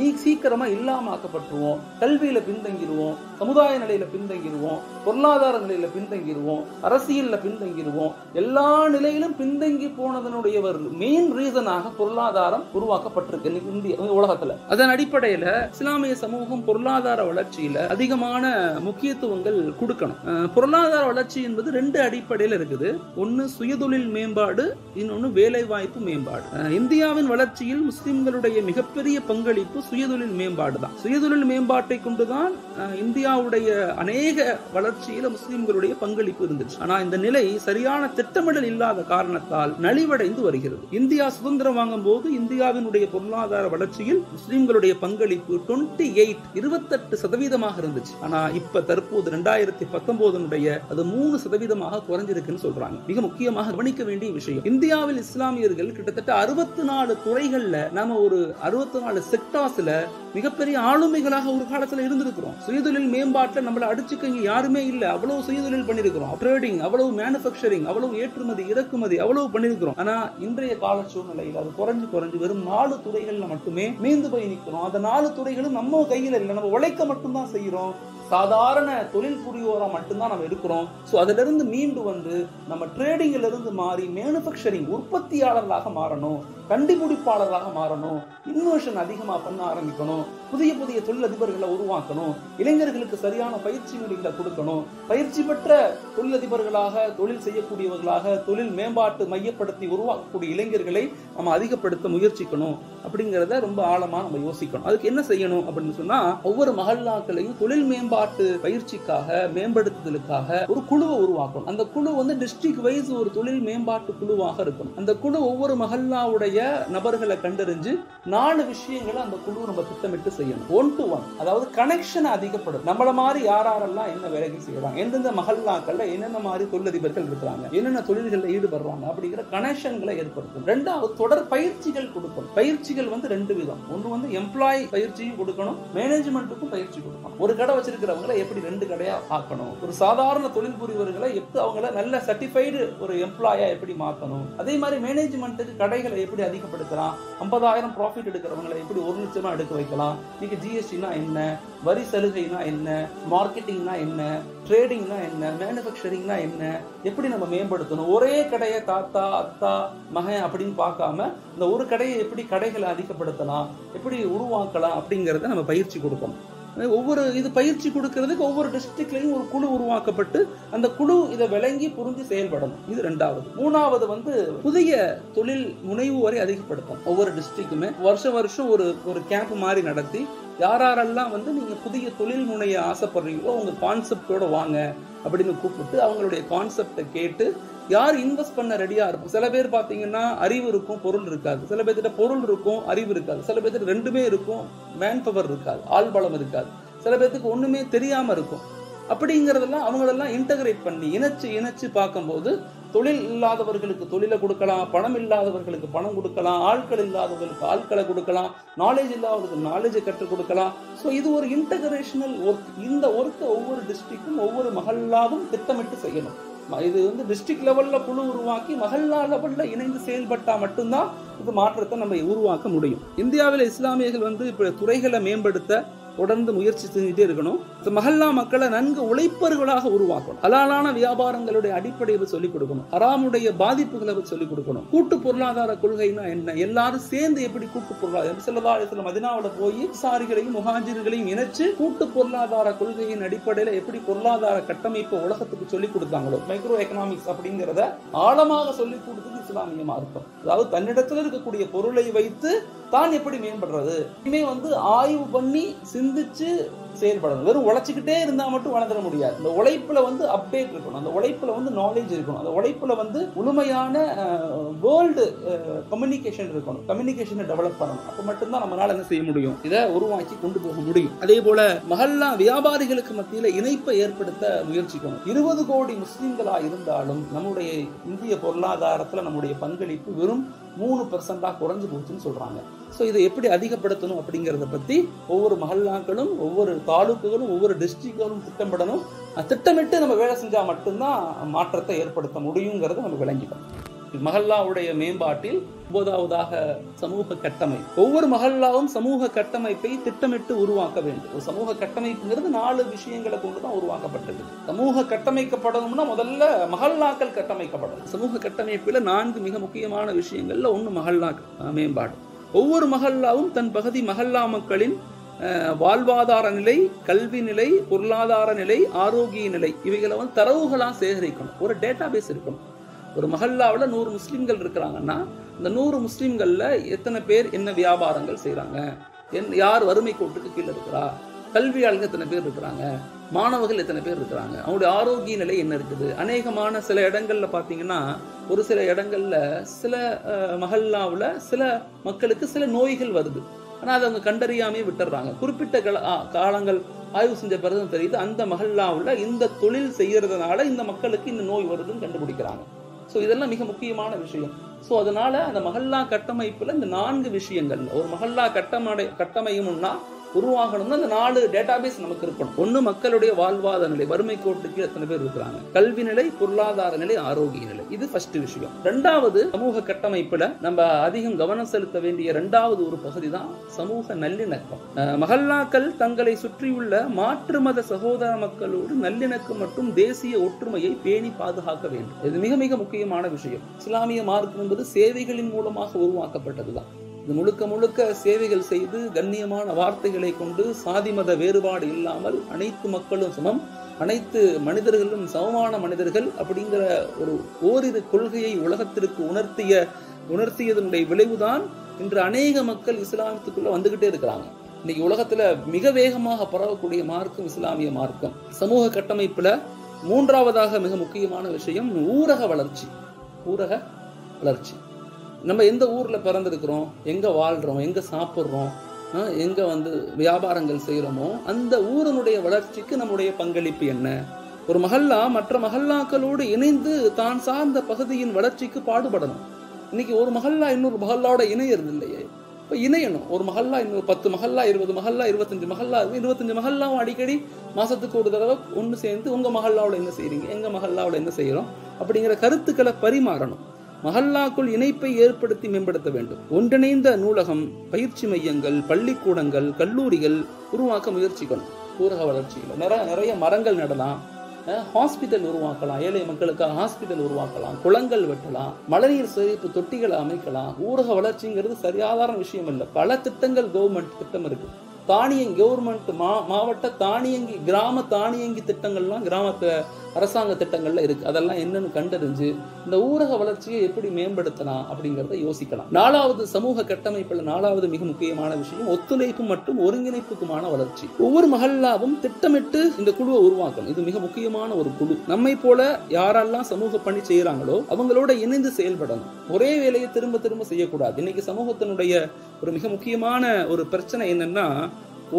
நீ சீக்கிரமா இல்லாம ஆக்கப்பட்டுருவோம், கல்வியில பின்தங்கிடுவோம், சமுதாய நிலையில பின்தங்கிடுவோம், பொருளாதார நிலையில பின்தங்கிடுவோம், அரசியல்ல பின்தங்கிடுவோம். எல்லா நிலையிலும் பின்தங்கி போனதனுடைய மெயின் ரீசனாக பொருளாதாரம் உருவாக்கப்பட்டிருக்கு இந்திய உலகத்துல. அதன் அடிப்படையில இஸ்லாமிய சமூகம் பொருளாதார வளர்ச்சியில அதிகமான முக்கியத்துவங்கள் கொடுக்கணும். பொருளாதார வளர்ச்சி என்பது 2 அடிப்படையில இருக்குது. ஒன்னு சுயதொழில் மேம்பாடு, இன்னொன்னு வேலை வாய்ப்பு மேம்பாடு. இந்தியாவின் வளர்ச்சியில் முஸ்லிம்களுடைய மிகப்பெரிய பங்களிப்பு சுயதொழில் மேம்பாடு தான். சுயதொழில் மேம்பாட்டை கொண்டுதான் இந்தியாவுடைய அநேக வளர்ச்சியில முஸ்லிம்களுடைய பங்களிப்பு இருந்துச்சு. ஆனா இந்த நிலை சரியான திட்டமிடல் இல்லாத காரணத்தால் நலிவடைந்து வருகிறது. இந்தியா சுதந்திரம் வாங்கும் போது இந்தியாவினுடைய பொருளாதார வளர்ச்சியில் முஸ்லிம்களுடைய பங்களிப்பு 28% இருந்துச்சு. ஆனா இப்ப தற்போது 2019 அது 3% குறைஞ்சிருக்குன்னு சொல்றாங்க. மிக முக்கியமாக கவனிக்க வேண்டிய விஷயம், இந்தியாவில் இஸ்லாமியர்கள் கிட்டத்தட்ட 64 துறைகள்ல நாம ஒரு 64 செக்டார்ஸ்ல மிகப்பெரிய ஆளுமைகளாக ஒரு காலத்துல இருந்திருக்கிறோம். சுயதொழில் மேம்பாட்டில் நம்மள அடிச்சுக்க யாருமே இல்ல. அவ்வளவு சுயதொழில் பண்ணிருக்கிறோம். ட்ரேடிங், அவ்வளவு மேனுஃபேக்சரிங், அவ்வளவு ஏற்றுமதி இறக்குமதி அவ்வளவு பண்ணிருக்கிறோம். ஆனா இன்றைய கால சூழ்நிலையில் அது குறைஞ்சு வெறும் 4 துறைகள்ல மட்டுமே மீந்து போய் நிற்கிறோம். அந்த 4 துறைகளும் நம்ம கையில இல்லை. நம்ம உழைக்க மட்டும்தான் செய்யறோம். சாதாரண தொழில் புரிவோரா மட்டும்தான் நம்ம இருக்கிறோம். சோ அதுல இருந்து மீண்டு வந்து நம்ம ட்ரேடிங்ல இருந்து மாறி மேனுஃபேக்சரிங் உற்பத்தியாளர்களாக மாறணும், கண்டுபிடிப்பாளர்களாக மாறணும், இன்வென்ஷன் அதிகமா பண்ண ஆரம்பிக்கணும், புதிய தொழிலதிபர்களை உருவாக்கணும், இளைஞர்களுக்கு சரியான பயிற்சி முறைகளை கொடுக்கணும், பயிற்சி பெற்ற தொழிலதிபர்களாக தொழில் செய்யக்கூடியவர்களாக தொழில் மேம்பாட்டு மையப்படுத்தி உருவாக்கக்கூடிய இளைஞர்களை நம்ம அதிகப்படுத்த முயற்சிக்கணும் அப்படிங்கிறத ரொம்ப ஆழமா நம்ம யோசிக்கணும். அதுக்கு என்ன செய்யணும் அப்படின்னு சொன்னா, ஒவ்வொரு மஹல்லாக்களையும் தொழில் மேம்பாட்டு பயிற்சிக்காக மேம்படுத்துதலுக்காக ஒரு குழுவை உருவாக்கணும். அந்த குழு வந்து டிஸ்ட்ரிக்ட் வைஸ் ஒரு தொழில் மேம்பாட்டு குழுவாக இருக்கணும். அந்த குழு ஒவ்வொரு மஹல்லாவுடைய நபர்களை கண்டறிஞ்சு 4 விஷயங்களை அந்த குழு நம்ம திட்டமிட்டு செய்யணும். 1 to 1, அதாவது கனெக்ஷன் அதிகப்படும். நம்மள மாதிரி யாரெல்லாம் என்ன வேலைகள் செய்யறாங்க, எந்தெந்த மஹல்லாக்கள்ல என்னென்ன மாதிரி தொழிலதிபர்கள் இருக்கிறாங்க, என்னென்ன தொழில்களில் ஈடுபடுறாங்க அப்படிங்கிற கனெக்ஷன்களை ஏற்படுத்தும். 2வது தொடர் பயிற்சிகள் கொடுக்கணும். பயிற்சிகள் வந்து 2 விதம். ஒன்று வந்து எம்ப்ளாயி பயிற்சியும் கொடுக்கணும், மேனேஜ்மெண்ட்டுக்கும் பயிற்சி கொடுக்கணும். ஒரு கடை வச்சிருக்கிறவங்களை எப்படி 2 கடையா ஆக்கணும், ஒரு சாதாரண தொழில் புரிவர்களை எப்படி அவங்கள நல்ல சர்டிஃபைடு ஒரு எம்ப்ளாயா எப்படி மாற்றணும், அதே மாதிரி மேனேஜ்மெண்ட்டுக்கு கடைகளை எப்படி அதிகப்படுத்தலாம், 50,000 ப்ராஃபிட் எடுக்கிறவங்களை எப்படி 1 லட்சமா எடுக்க வைக்கலாம், நீங்க ஜிஎஸ்டினா என்ன, வரி சலுகைனா என்ன, மார்க்கெட்டிங்னா என்ன, ட்ரேடிங்னா என்ன, மேனுஃபேக்சரிங்னா என்ன, எப்படி நம்ம மேம்படுத்தணும். ஒரே கடையை தாத்தா அத்தா மகன் அப்படின்னு பார்க்காம இந்த ஒரு கடையை எப்படி கடைகளை அதிகப்படுத்தலாம், எப்படி உருவாக்கலாம் அப்படிங்கறத நம்ம பயிற்சி கொடுக்கணும். ஒவ்வொரு இது பயிற்சி கொடுக்கிறதுக்கு ஒவ்வொரு டிஸ்ட்ரிக்ட்லயும் ஒரு குழு உருவாக்கப்பட்டு அந்த குழு இதை விளங்கி புரிஞ்சு செயல்படணும். இது 2வது. 3வது வந்து புதிய தொழில் முனைவு வரை அதிகப்படுத்தும். ஒவ்வொரு டிஸ்ட்ரிக்ட்டுமே வருஷம் ஒரு கேம்ப் மாதிரி நடத்தி யாரெல்லாம் வந்து நீங்க புதிய தொழில் முனைய ஆசைப்படுறீங்களோ உங்க கான்செப்டோட வாங்க அப்படின்னு கூப்பிட்டு அவங்களுடைய கான்செப்டை கேட்டு யார் இன்வெஸ்ட் பண்ண ரெடியா இருக்கும். சில பேர் பாத்தீங்கன்னா அறிவு இருக்கும், பொருள் இருக்காது. சில பேர்கிட்ட பொருள் இருக்கும், அறிவு இருக்காது. சில பேர்கிட்ட 2மே இருக்கும், மேன் பவர் இருக்காது, ஆள் பலம் இருக்காது. சில பேர்த்துக்கு ஒண்ணுமே தெரியாம இருக்கும். அப்படிங்கறதெல்லாம் அவங்களெல்லாம் இன்டகிரேட் பண்ணி இணைச்சு பார்க்கும்போது தொழில் இல்லாதவர்களுக்கு தொழிலை கொடுக்கலாம், பணம் இல்லாதவர்களுக்கு பணம் கொடுக்கலாம், ஆட்கள் இல்லாதவர்களுக்கு ஆட்களை கொடுக்கலாம், நாலேஜ் இல்லாதவர்களுக்கு நாலேஜை கற்றுக் கொடுக்கலாம். ஸோ இது ஒரு இன்டகிரேஷனல் ஒர்க். இந்த ஒர்க்கை ஒவ்வொரு டிஸ்ட்ரிக்டும் ஒவ்வொரு மஹல்லாவும் திட்டமிட்டு செய்யணும். இது வந்து டிஸ்ட்ரிக்ட் லெவல்ல குழு உருவாக்கி மஹல்லா லெவல்ல இணைந்து செயல்பட்டா மட்டும்தான் இது மாற்றத்தை நம்ம உருவாக்க முடியும். இந்தியாவில் இஸ்லாமியர்கள் வந்து இப்ப துறைகளை மேம்படுத்த தொடர்ந்து முயற்சி செஞ்சுட்டே இருக்கணும். மஹல்லா மக்களை நன்கு உழைப்பவர்களாக உருவாக்கணும். ஹலாலான வியாபாரங்களுடைய அடிப்படையை சொல்லிக் கொடுக்கணும், ஹராமுடைய பாதிப்புகளை சொல்லிக் கொடுக்கணும். கூட்டு பொருளாதார கொள்கைனா என்ன, எல்லாரும் சேர்ந்து எப்படி கூட்டு பொருளாதார மதீனாவுல போய் சாரிகளையும் முஹாஜிர்களையும் இணைச்சு கூட்டு பொருளாதார கொள்கையின் அடிப்படையில எப்படி பொருளாதார கட்டமைப்பு உலகத்துக்கு சொல்லிக் கொடுத்தாங்களோ, மைக்ரோ எக்கனாமிக்ஸ் அப்படிங்கிறத ஆழமாக சொல்லிக் கொடுத்தது இஸ்லாமிய மார்க்கம். அதாவது தன்னிடத்தில் இருக்கக்கூடிய பொருளை வைத்து தான் எப்படி மேம்படுறது, இனிமே வந்து ஆய்வு பண்ணி சிந்திச்சு செயல்படணும். வெறும் உழைச்சிக்கிட்டே இருந்தா மட்டும் வளர்ந்துட முடியாது. இந்த உழைப்புல வந்து அப்டேட் இருக்கணும், அந்த உழைப்புல வந்து நாலேஜ் இருக்கணும், அந்த உழைப்புல வந்து முழுமையான வேர்ல்டு கம்யூனிகேஷன் இருக்கணும், கம்யூனிகேஷனை டெவலப் பண்ணணும். அப்ப மட்டும்தான் நம்மளால என்ன செய்ய முடியும், இதை உருவாக்கி கொண்டு போக முடியும். அதே போல மஹல்லா வியாபாரிகளுக்கு மத்தியில இணைப்பை ஏற்படுத்த முயற்சிக்கணும். 20 கோடி முஸ்லிம்களா இருந்தாலும் நம்முடைய இந்திய பொருளாதாரத்துல நம்முடைய பங்களிப்பு வெறும் 3% குறைஞ்சு போச்சுன்னு சொல்றாங்க. ஸோ இதை எப்படி அதிகப்படுத்தணும் அப்படிங்கிறத பத்தி ஒவ்வொரு மஹல்லாக்களும் ஒவ்வொரு தாலுக்குகளும் ஒவ்வொரு டிஸ்ட்ரிக்ட்களும் திட்டமிடணும். திட்டமிட்டு நம்ம வேலை செஞ்சா மட்டும்தான் மாற்றத்தை ஏற்படுத்த முடியுங்கிறத நம்ம விளங்கிக்கணும். மஹல்லாவுடைய மேம்பாட்டில் 9வதாக சமூக கட்டமைப்பு. ஒவ்வொரு மஹல்லாவும் சமூக கட்டமைப்பை திட்டமிட்டு உருவாக்க வேண்டும். ஒரு சமூக கட்டமைப்புங்கிறது 4 விஷயங்களை கொண்டுதான் உருவாக்கப்பட்டது. சமூக கட்டமைக்கப்படணும்னா முதல்ல மஹல்லாக்கள் கட்டமைக்கப்படணும். சமூக கட்டமைப்புல 4 மிக முக்கியமான விஷயங்கள்ல ஒன்று மஹல்லாக்கள் மேம்பாடு. ஒவ்வொரு மஹல்லாவும் தன் பகுதி மஹல்லா மக்களின் வாழ்வாதார நிலை, கல்வி நிலை, பொருளாதார நிலை, ஆரோக்கிய நிலை இவைகளை வந்து தரவுகளா சேகரிக்கணும். ஒரு டேட்டா பேஸ் இருக்கணும். ஒரு மஹல்லாவில் 100 முஸ்லிம்கள் இருக்கிறாங்கன்னா இந்த 100 முஸ்லிம்கள்ல எத்தனை பேர் என்ன வியாபாரங்கள் செய்யறாங்க, யார் வறுமை கோட்டுக்கு கீழே இருக்கிறா, கல்வியாளர்கள் எத்தனை பேர் இருக்கிறாங்க, மாணவர்கள் எத்தனை பேர் இருக்கிறாங்க, அவங்களுடைய ஆரோக்கிய நிலை என்ன இருக்குது. அநேகமான சில இடங்கள்ல பாத்தீங்கன்னா ஒரு சில இடங்கள்ல சில மஹல்லாவில் சில மக்களுக்கு சில நோய்கள் வருது, ஆனா அதை அவங்க கண்டறியாமே விட்டுறாங்க. குறிப்பிட்ட காலங்கள் ஆய்வு செஞ்ச பிறகு தெரியுது அந்த மஹல்லாவில் இந்த தொழில் செய்யறதுனால இந்த மக்களுக்கு இந்த நோய் வருதுன்னு கண்டுபிடிக்கிறாங்க. ஸோ இதெல்லாம் மிக முக்கியமான விஷயம். ஸோ அதனால அந்த மஹல்லா கட்டமைப்புல இந்த 4 விஷயங்கள், ஒரு மஹல்லா கட்டமையும்னா உருவாகணும்னா அந்த 4 டேட்டாபேஸ் நமக்கு இருக்கணும். ஒண்ணு மக்களுடைய வாழ்வாதார நிலை, வறுமை கோட்டுக்கு எத்தனை பேர் இருக்கிறாங்க, கல்வி நிலை, பொருளாதார நிலை, ஆரோக்கிய நிலை. இது ஃபர்ஸ்ட் விஷயம். 2வது சமூக கட்டமைப்புல நம்ம அதிகம் கவனம் செலுத்த வேண்டிய 2வது ஒரு பகுதி தான் சமூக நல்லிணக்கம். மஹல்லாக்கள் தங்களை சுற்றியுள்ள மாற்று மத சகோதர மக்களோடு நல்லிணக்கம் மற்றும் தேசிய ஒற்றுமையை பேணி பாதுகாக்க வேண்டும். இது மிக மிக முக்கியமான விஷயம். இஸ்லாமிய மார்க்கம் என்பது சேவைகளின் மூலமாக உருவாக்கப்பட்டதுதான். இது முழுக்க முழுக்க சேவைகள் செய்து கண்ணியமான வார்த்தைகளை கொண்டு சாதி மத வேறுபாடு இல்லாமல் அனைத்து மக்களும் சமம், அனைத்து மனிதர்களும் சமமான மனிதர்கள் அப்படிங்கிற ஒரு ஓரிரு கொள்கையை உலகத்திற்கு உணர்த்தியதனுடைய விளைவுதான் இன்று அநேக மக்கள் இஸ்லாமத்துக்குள்ள வந்துகிட்டே இருக்கிறாங்க. இன்னைக்கு உலகத்துல மிக வேகமாக பரவக்கூடிய மார்க்கம் இஸ்லாமிய மார்க்கம். சமூக கட்டமைப்புல 3வதாக மிக முக்கியமான விஷயம் ஊரக வளர்ச்சி. ஊரக வளர்ச்சி. நம்ம எந்த ஊர்ல பிறந்திருக்கிறோம், எங்க வாழ்றோம், எங்க சாப்பிட்றோம், எங்க வியாபாரங்கள் செய்யறோமோ அந்த ஊரனுடைய வளர்ச்சிக்கு நம்முடைய பங்களிப்பு என்ன. ஒரு மஹல்லா மற்ற மஹல்லாக்களோடு இணைந்து தான் சார்ந்த பகுதியின் வளர்ச்சிக்கு பாடுபடணும். இன்னைக்கு ஒரு மஹல்லா இன்னொரு மஹல்லாவோட இணையறது இல்லையே. இப்ப இணையணும். ஒரு மஹல்லா இன்னொரு 10 மஹல்லா, 20 மஹல்லா, 25 மஹல்லா, 25 மஹல்லாவும் அடிக்கடி மாசத்துக்கு ஒரு தடவை ஒன்று சேர்ந்து உங்க மஹல்லாவோட என்ன செய்றீங்க, எங்க மஹல்லாவோட என்ன செய்யறோம் அப்படிங்கிற கருத்துக்களை பரிமாறணும். மஹல்லாக்குள் இணைப்பை ஏற்படுத்தி மேம்படுத்த வேண்டும். ஒன்றிணைந்த நூலகம், பயிற்சி மையங்கள், பள்ளிக்கூடங்கள், கல்லூரிகள் உருவாக்க முயற்சிக்கணும். ஊரக வளர்ச்சியில் நிறைய மரங்கள் நடலாம், ஹாஸ்பிட்டல் உருவாக்கலாம், ஏழை மக்களுக்காக ஹாஸ்பிட்டல் உருவாக்கலாம், குளங்கள் வெட்டலாம், மழைநீர் சேமிப்பு தொட்டிகளை அமைக்கலாம். ஊரக வளர்ச்சிங்கிறது சரியாதார விஷயம் இல்லை. பல திட்டங்கள் கவர்மெண்ட் திட்டம் இருக்கு. தானியங்கி கவர்மெண்ட் மாவட்ட தானியங்கி கிராம தானியங்கி திட்டங்கள்லாம் கிராமத்து அரசாங்க திட்டங்கள்ல இருக்கு. அதெல்லாம் என்னன்னு கண்டறிஞ்சு இந்த ஊரக வளர்ச்சியை எப்படி மேம்படுத்தலாம் அப்படிங்கறத யோசிக்கலாம். 4வது சமூக கட்டமைப்புல 4வது மிக முக்கியமான விஷயம் ஒத்துழைப்பு மற்றும் ஒருங்கிணைப்புக்குமான வளர்ச்சி. ஒவ்வொரு மஹல்லாவும் திட்டமிட்டு இந்த குழுவை உருவாக்கணும். இது மிக முக்கியமான ஒரு குழு. நம்மை போல யாரெல்லாம் சமூக பணி செய்யறாங்களோ அவங்களோட இணைந்து செயல்படணும். ஒரே வேலையை திரும்ப திரும்ப செய்யக்கூடாது. இன்னைக்கு சமூகத்தினுடைய ஒரு மிக முக்கியமான ஒரு பிரச்சனை என்னன்னா,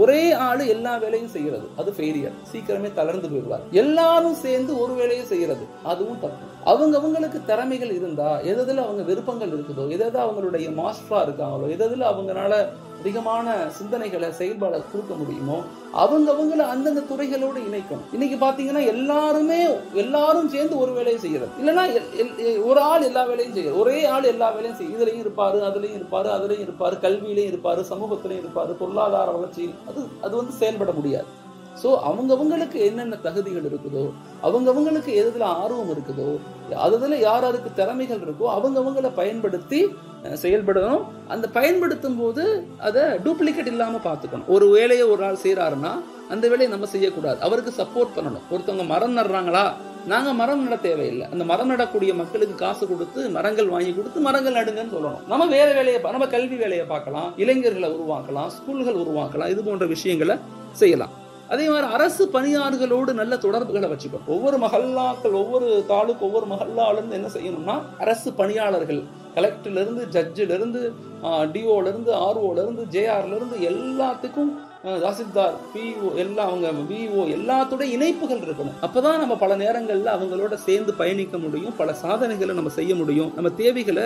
ஒரே ஆளு எல்லா வேலையும் செய்யறது, அது ஃபெயிலியர். சீக்கிரமே தளர்ந்து போயிடுவார். எல்லாரும் சேர்ந்து ஒரு வேலையை செய்யறது, அதுவும் தப்பு. அவங்களுக்கு திறமைகள் இருந்தா, எதுல அவங்க விருப்பங்கள் இருக்குதோ, எதாவது அவங்களுடைய மாஸ்டரா இருக்காங்களோ, எதுல அவங்களால அதிகமான சிந்தனைகளை செயல்பாட கொடுக்க முடியுமோ அவங்கள அந்தந்த துறைகளோடு இணைக்கணும். இன்னைக்கு பாத்தீங்கன்னா எல்லாரும் சேர்ந்து ஒரு வேலையை செய்யறது, இல்லைன்னா ஒரு ஆள் எல்லா வேலையும் செய்யறது. ஒரே ஆள் எல்லா வேலையும் செய்யும். இதுலயும் இருப்பாரு, அதுலயும் இருப்பாரு, கல்வியிலையும் இருப்பாரு, சமூகத்திலையும் இருப்பாரு, பொருளாதார வளர்ச்சியில் அது செயல்பட முடியாது. ஸோ அவங்களுக்கு என்னென்ன தகுதிகள் இருக்குதோ, அவங்களுக்கு எதுல ஆர்வம் இருக்குதோ, அதுல யாருக்கு திறமைகள் இருக்கோ அவங்கள பயன்படுத்தி செயல்படணும். அந்த பயன்படுத்தும் போது அதை டூப்ளிகேட் இல்லாம பார்த்துக்கணும். ஒரு வேலையை ஒரு ஆள் செய்யறாருன்னா அந்த வேலையை நம்ம செய்யக்கூடாது, அவருக்கு சப்போர்ட் பண்ணணும். ஒருத்தவங்க மரம் நடுறாங்களா, நாங்க மரம் நட தேவையில்லை, அந்த மரம் நடக்கூடிய மக்களுக்கு காசு கொடுத்து மரங்கள் வாங்கி கொடுத்து மரங்கள் நடுங்கன்னு சொல்லணும். நம்ம வேற வேலையை, நம்ம கல்வி வேலையை பார்க்கலாம், இளைஞர்களை உருவாக்கலாம், ஸ்கூல்கள் உருவாக்கலாம், இது போன்ற விஷயங்களை செய்யலாம். அதே மாதிரி அரசு பணியாளர்களோடு நல்ல தொடர்புகளை வச்சுக்கணும். ஒவ்வொரு மஹல்லாக்கள், ஒவ்வொரு தாலுக்கு, ஒவ்வொரு மஹல்லால இருந்து என்ன செய்யணும்னா அரசு பணியாளர்கள், கலெக்டர்ல இருந்து, ஜட்ஜில இருந்து, டிஓல இருந்து, ஆர்ஓல இருந்து, ஜேஆர்ல இருந்து எல்லாத்துக்கும் தாசில்தார், பிஓ எல்லாம் அவங்க விஓ எல்லாத்தோட இணைப்புகள் இருக்கணும். அப்பதான் நம்ம பல நேரங்கள்ல அவங்களோட சேர்ந்து பயணிக்க முடியும், பல சாதனைகளை நம்ம செய்ய முடியும், நம்ம தேவைகளை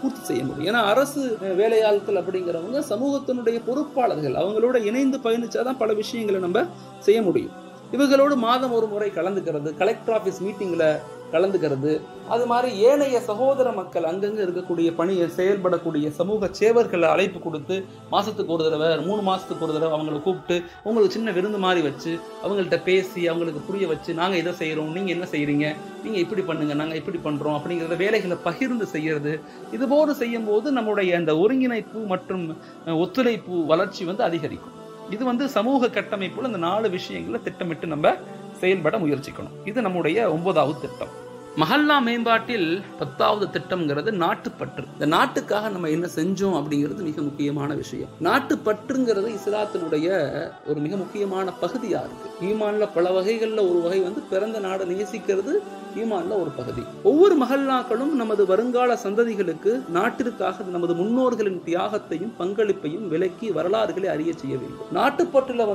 பூர்த்தி செய்ய முடியும். ஏன்னா அரசு வேலையாட்கள் அப்படிங்கிறவங்க சமூகத்தினுடைய பொறுப்பாளர்கள், அவங்களோட இணைந்து பயணிச்சாதான் பல விஷயங்களை நம்ம செய்ய முடியும். இவர்களோடு மாதம் ஒரு முறை கலந்துக்கிறது, கலெக்டர் ஆபீஸ் மீட்டிங்ல கலந்துக்கிறது, அது மாதிரி ஏனைய சகோதர மக்கள் அங்கங்க இருக்கக்கூடிய பணியை செயல்படக்கூடிய சமூக சேவர்களை அழைப்பு கொடுத்து மாசத்துக்கு ஒரு தடவை, 3 மாசத்துக்கு ஒரு தடவை அவங்களை கூப்பிட்டு உங்களுக்கு சின்ன விருந்து மாதிரி வச்சு அவங்கள்ட்ட பேசி அவங்களுக்கு புரிய வச்சு, நாங்க இதை செய்யறோம், நீங்க என்ன செய்யறீங்க, நீங்க இப்படி பண்ணுங்க, நாங்க இப்படி பண்றோம் அப்படிங்கிறத வேலைகளை பகிர்ந்து செய்யறது. இதுபோது செய்யும் போது நம்முடைய அந்த ஒருங்கிணைப்பு மற்றும் ஒத்துழைப்பு வளர்ச்சி அதிகரிக்கும். இது சமூக கட்டமைப்புல இந்த 4 விஷயங்களை திட்டமிட்டு நம்ம செயல்பட முயற்சிக்கணும். இது நம்முடைய 9வது திட்டம். மஹல்லா மேம்பாட்டில் 10வது திட்டம்ங்கிறது நாட்டுப்பற்று. இந்த நாட்டுக்காக நம்ம என்ன செஞ்சோம் அப்படிங்கிறது மிக முக்கியமான விஷயம். நாட்டுப்பற்றுங்கிறது இஸ்லாத்தினுடைய ஒரு மிக முக்கியமான பகுதியா இருக்கு. ஈமான்ல பல வகைகள்ல ஒரு வகை பிறந்த நாடு நேசிக்கிறது ஈமான்ல ஒரு பகுதி. ஒவ்வொரு மஹல்லாக்களும் நமது வருங்கால சந்ததிகளுக்கு நாட்டிற்காக நமது முன்னோர்களின் தியாகத்தையும் பங்களிப்பையும் விளக்கி வரலாறுகளை அறிய செய்ய வேண்டும். நாட்டுப்பற்றுல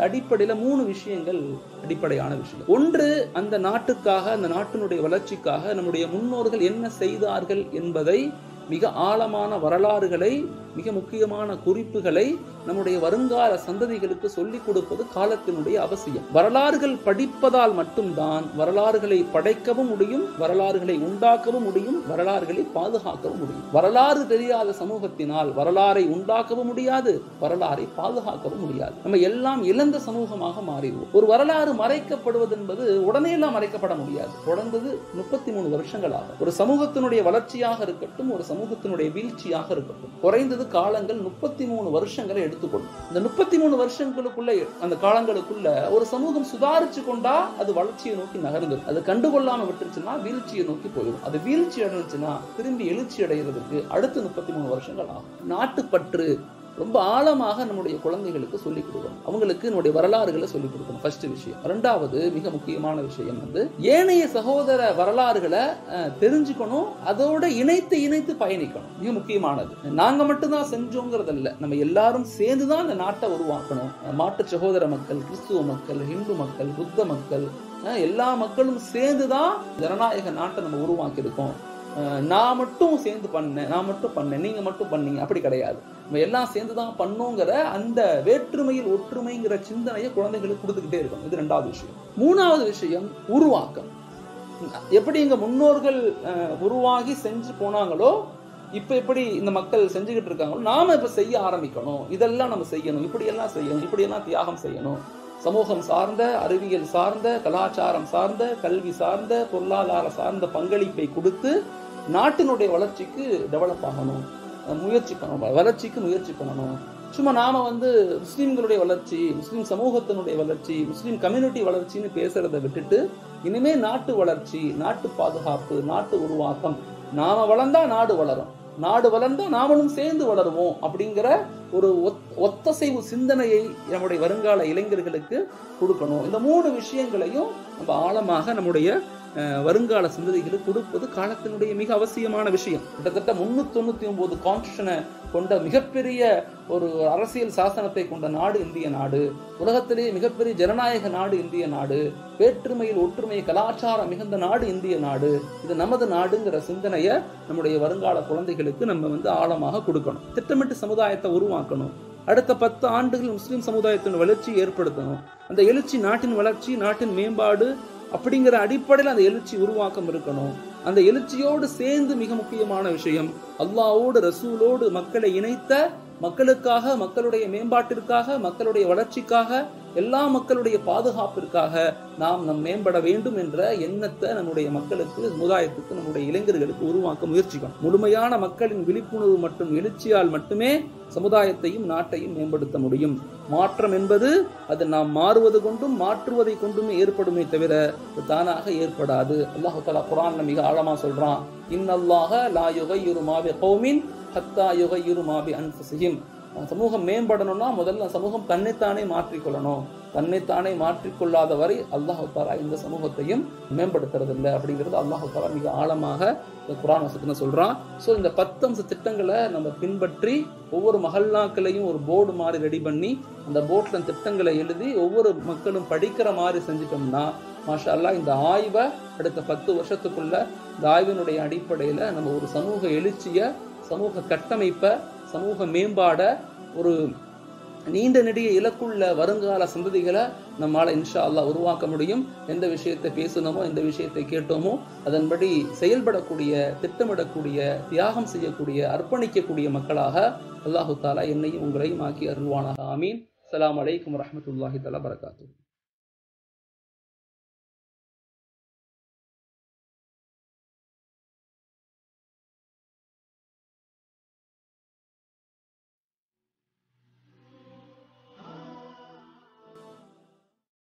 அடிப்படையில 3 விஷயங்கள் அடிப்படையான விஷயம். ஒன்று, அந்த நாட்டுக்காக, அந்த நாட்டினுடைய வளர்ச்சிக்காக நம்முடைய முன்னோர்கள் என்ன செய்தார்கள் என்பதை, மிக ஆழமான வரலாறுகளை, மிக முக்கியமான குறிப்புகளை நம்முடைய வருங்கால சந்ததிகளுக்கு சொல்லிக் கொடுப்பது காலத்தினுடைய அவசியம். வரலாறுகள் படிப்பதால் மட்டும்தான் வரலாறுகளை படைக்கவும் முடியும், வரலாறுகளை உண்டாக்கவும் முடியும், வரலாறுகளை பாதுகாக்கவும் முடியும். வரலாறு தெரியாத சமூகத்தினால் வரலாறை உண்டாக்கவும் முடியாது, வரலாறை பாதுகாக்கவும் முடியாது. நம்ம எல்லாம் இழந்த சமூகமாக மாறிடுவோம். ஒரு வரலாறு மறைக்கப்படுவது என்பது உடனே எல்லாம் மறைக்கப்பட முடியாது. தொடர்ந்தது 33 வருஷங்கள் ஆகும். ஒரு சமூகத்தினுடைய வளர்ச்சியாக இருக்கட்டும், ஒரு சமூகத்தினுடைய வீழ்ச்சியாக இருக்கட்டும், குறைந்தது காலங்கள் 33 வருஷங்களை எடுத்துக்கொள்ளும். இந்த 33 வருஷங்களுக்குள்ள, அந்த காலங்களுக்குள்ள ஒரு சமூகம் சுதாரிச்சு கொண்டா அது வளர்ச்சியை நோக்கி நகர்ந்தது. அது கண்டுகொள்ளாம விட்டுருச்சுன்னா வீழ்ச்சியை நோக்கி போயிடும். அது வீழ்ச்சி அடைஞ்சுன்னா திரும்பி எழுச்சி அடைகிறதுக்கு அடுத்து 33 வருஷங்கள் ஆகும். நாட்டுப்பற்று ரொம்ப ஆழமாக நம்முடைய குழந்தைகளுக்கு சொல்லிக் கொடுக்கணும். அவங்களுக்கு நம்முடைய வரலாறுகளை சொல்லிக் கொடுக்கணும். ஃபர்ஸ்ட் விஷயம். இரண்டாவது மிக முக்கியமான விஷயம் ஏனைய சகோதர வரலாறுகளை தெரிஞ்சுக்கணும், அதோட இணைத்து பயணிக்கணும். மிக முக்கியமானது. நாங்க மட்டும்தான் செஞ்சோங்கிறது இல்ல, நம்ம எல்லாரும் சேர்ந்துதான் இந்த நாட்டை உருவாக்கணும். மாற்று சகோதர மக்கள், கிறிஸ்துவ மக்கள், இந்து மக்கள், புத்த மக்கள், எல்லா மக்களும் சேர்ந்துதான் ஜனநாயக நாட்டை நம்ம உருவாக்கி இருக்கோம். நான் மட்டும் சேர்ந்து பண்ணேன், நான் மட்டும் பண்ணேன், நீங்க மட்டும் பண்ணீங்க, அப்படி கிடையாது. நம்ம எல்லாம் சேர்ந்துதான் பண்ணோங்கிற அந்த வேற்றுமையில் ஒற்றுமைங்கிற சிந்தனையை குழந்தைகளுக்கு கொடுத்துக்கிட்டே இருக்கும். இது 2வது விஷயம். 3வது விஷயம் உருவாக்கம். எப்படி எங்க முன்னோர்கள் உருவாகி செஞ்சு போனாங்களோ, இப்ப எப்படி இந்த மக்கள் செஞ்சுக்கிட்டு இருக்காங்களோ, நாம இப்ப செய்ய ஆரம்பிக்கணும். இதெல்லாம் நம்ம செய்யணும், இப்படியெல்லாம் செய்யணும், இப்படியெல்லாம் தியாகம் செய்யணும். சமூகம் சார்ந்த, அறிவியல் சார்ந்த, கலாச்சாரம் சார்ந்த, கல்வி சார்ந்த, பொருளாதார சார்ந்த பங்களிப்பை கொடுத்து நாட்டினுடைய வளர்ச்சிக்கு டெவலப் ஆகணும், முயற்சி பண்ணணும், வளர்ச்சிக்கு முயற்சி பண்ணணும். சும்மா நாம முஸ்லீம்களுடைய வளர்ச்சி, முஸ்லீம் சமூகத்தினுடைய வளர்ச்சி, முஸ்லீம் கம்யூனிட்டி வளர்ச்சின்னு பேசுறதை விட்டுட்டு இனிமே நாட்டு வளர்ச்சி, நாட்டு பாதுகாப்பு, நாட்டு உருவாக்கம், நாம வளர்ந்தா நாடு வளரும், நாடு வளர்ந்தா நாமளும் சேர்ந்து வளருவோம் அப்படிங்கிற ஒரு ஒத்தசைவு சிந்தனையை நம்முடைய வருங்கால இளைஞர்களுக்கு கொடுக்கணும். இந்த 3 விஷயங்களையும் நம்ம ஆழமாக நம்முடைய வருங்கால சந்ததிகளுக்கு கொடுப்பது காலத்தினுடைய மிக அவசியமான விஷயம். கிட்டத்தட்ட 399 கான்ஸ்டியூஷனை கொண்ட மிகப்பெரிய ஒரு அரசியல் சாசனத்தை கொண்ட நாடு இந்திய நாடு. உலகத்திலேயே மிகப்பெரிய ஜனநாயக நாடு இந்திய நாடு. வேற்றுமையில் ஒற்றுமை, கலாச்சாரம் மிகுந்த நாடு இந்திய நாடு. இது நமது நாடுங்கிற சிந்தனையை நம்முடைய வருங்கால குழந்தைகளுக்கு நம்ம ஆழமாக கொடுக்கணும். திட்டமிட்டு சமுதாயத்தை உருவாக்கணும். அடுத்த 10 ஆண்டுகள் முஸ்லிம் சமுதாயத்தின் வளர்ச்சி ஏற்படுத்தணும். அந்த எழுச்சி நாட்டின் வளர்ச்சி, நாட்டின் மேம்பாடு அப்படிங்கிற அடிப்படையில் அந்த எழுச்சி உருவாக்கம் இருக்கணும். அந்த எழுச்சியோடு சேர்ந்து மிக முக்கியமான விஷயம், அல்லாஹ்வோடு ரசூலோடு மக்களை இணைத்த, மக்களுக்காக, மக்களுடைய மேம்பாட்டிற்காக, மக்களுடைய வளர்ச்சிக்காக, எல்லா மக்களுடைய பாதுகாப்பிற்காக நாம் மேம்பட வேண்டும் என்ற எண்ணத்தை நம்முடைய மக்களுக்கு, சமுதாயத்துக்கு, நம்முடைய இளைஞர்களுக்கு உருவாக்க முயற்சிக்கணும். முழுமையான மக்களின் விழிப்புணர்வு மற்றும் எழுச்சியால் மட்டுமே சமுதாயத்தையும் நாட்டையும் மேம்படுத்த முடியும். மாற்றம் என்பது அது நாம் மாறுவது கொண்டும் மாற்றுவதை கொண்டுமே ஏற்படுமே தவிர தானாக ஏற்படாது. அல்லாஹ் தஆலா குர்ஆன்ல மிக ஆழமா சொல்றான், இன்னல்லாஹ லா யுகையிரு மா பிகௌமின் ஹத்தா யுகையிரு மா பி அன்ஃபுஸிஹிம். சமூகம் மேம்படணும்னா முதல்ல சமூகம் தன்னைத்தானே மாற்றிக்கொள்ளணும். தன்னைத்தானே மாற்றிக்கொள்ளாத வரை அல்லாஹ் தஆலா இந்த சமூகத்தையும் மேம்படுத்துறது இல்லை அப்படிங்கிறது அல்லாஹ் தஆலா மிக ஆழமாக இந்த குர்ஆன் வசனத்துல சொல்றான். ஸோ இந்த 10 அம்ச திட்டங்களை நம்ம பின்பற்றி ஒவ்வொரு மஹல்லாக்களையும் ஒரு போர்டு மாதிரி ரெடி பண்ணி அந்த போர்ட்ல திட்டங்களை எழுதி ஒவ்வொரு மக்களும் படிக்கிற மாதிரி செஞ்சுட்டோம்னா மாஷா அல்லாஹ் இந்த ஆய்வை அடுத்த 10 வருஷத்துக்குள்ள இந்த ஆய்வினுடைய அடிப்படையில நம்ம ஒரு சமூக எழுச்சியை, சமூக கட்டமைப்பை, சமூக மேம்பாட, ஒரு நீண்ட நெடிய இலக்குள்ள வருங்கால சந்ததிகளை நம்மால இன்ஷா அல்லாஹ் உருவாக்க முடியும். எந்த விஷயத்தை பேசணுமோ, எந்த விஷயத்தை கேட்டோமோ அதன்படி செயல்படக்கூடிய, திட்டமிடக்கூடிய, தியாகம் செய்யக்கூடிய, அர்ப்பணிக்கக்கூடிய மக்களாக அல்லாஹு தஆலா என்னையும் உங்களையும் ஆக்கி அருள்வானாக. ஆமீன். அஸ்ஸலாமு அலைக்கும் வரஹ்மத்துல்லாஹி தஆலா பரகாத்துஹு.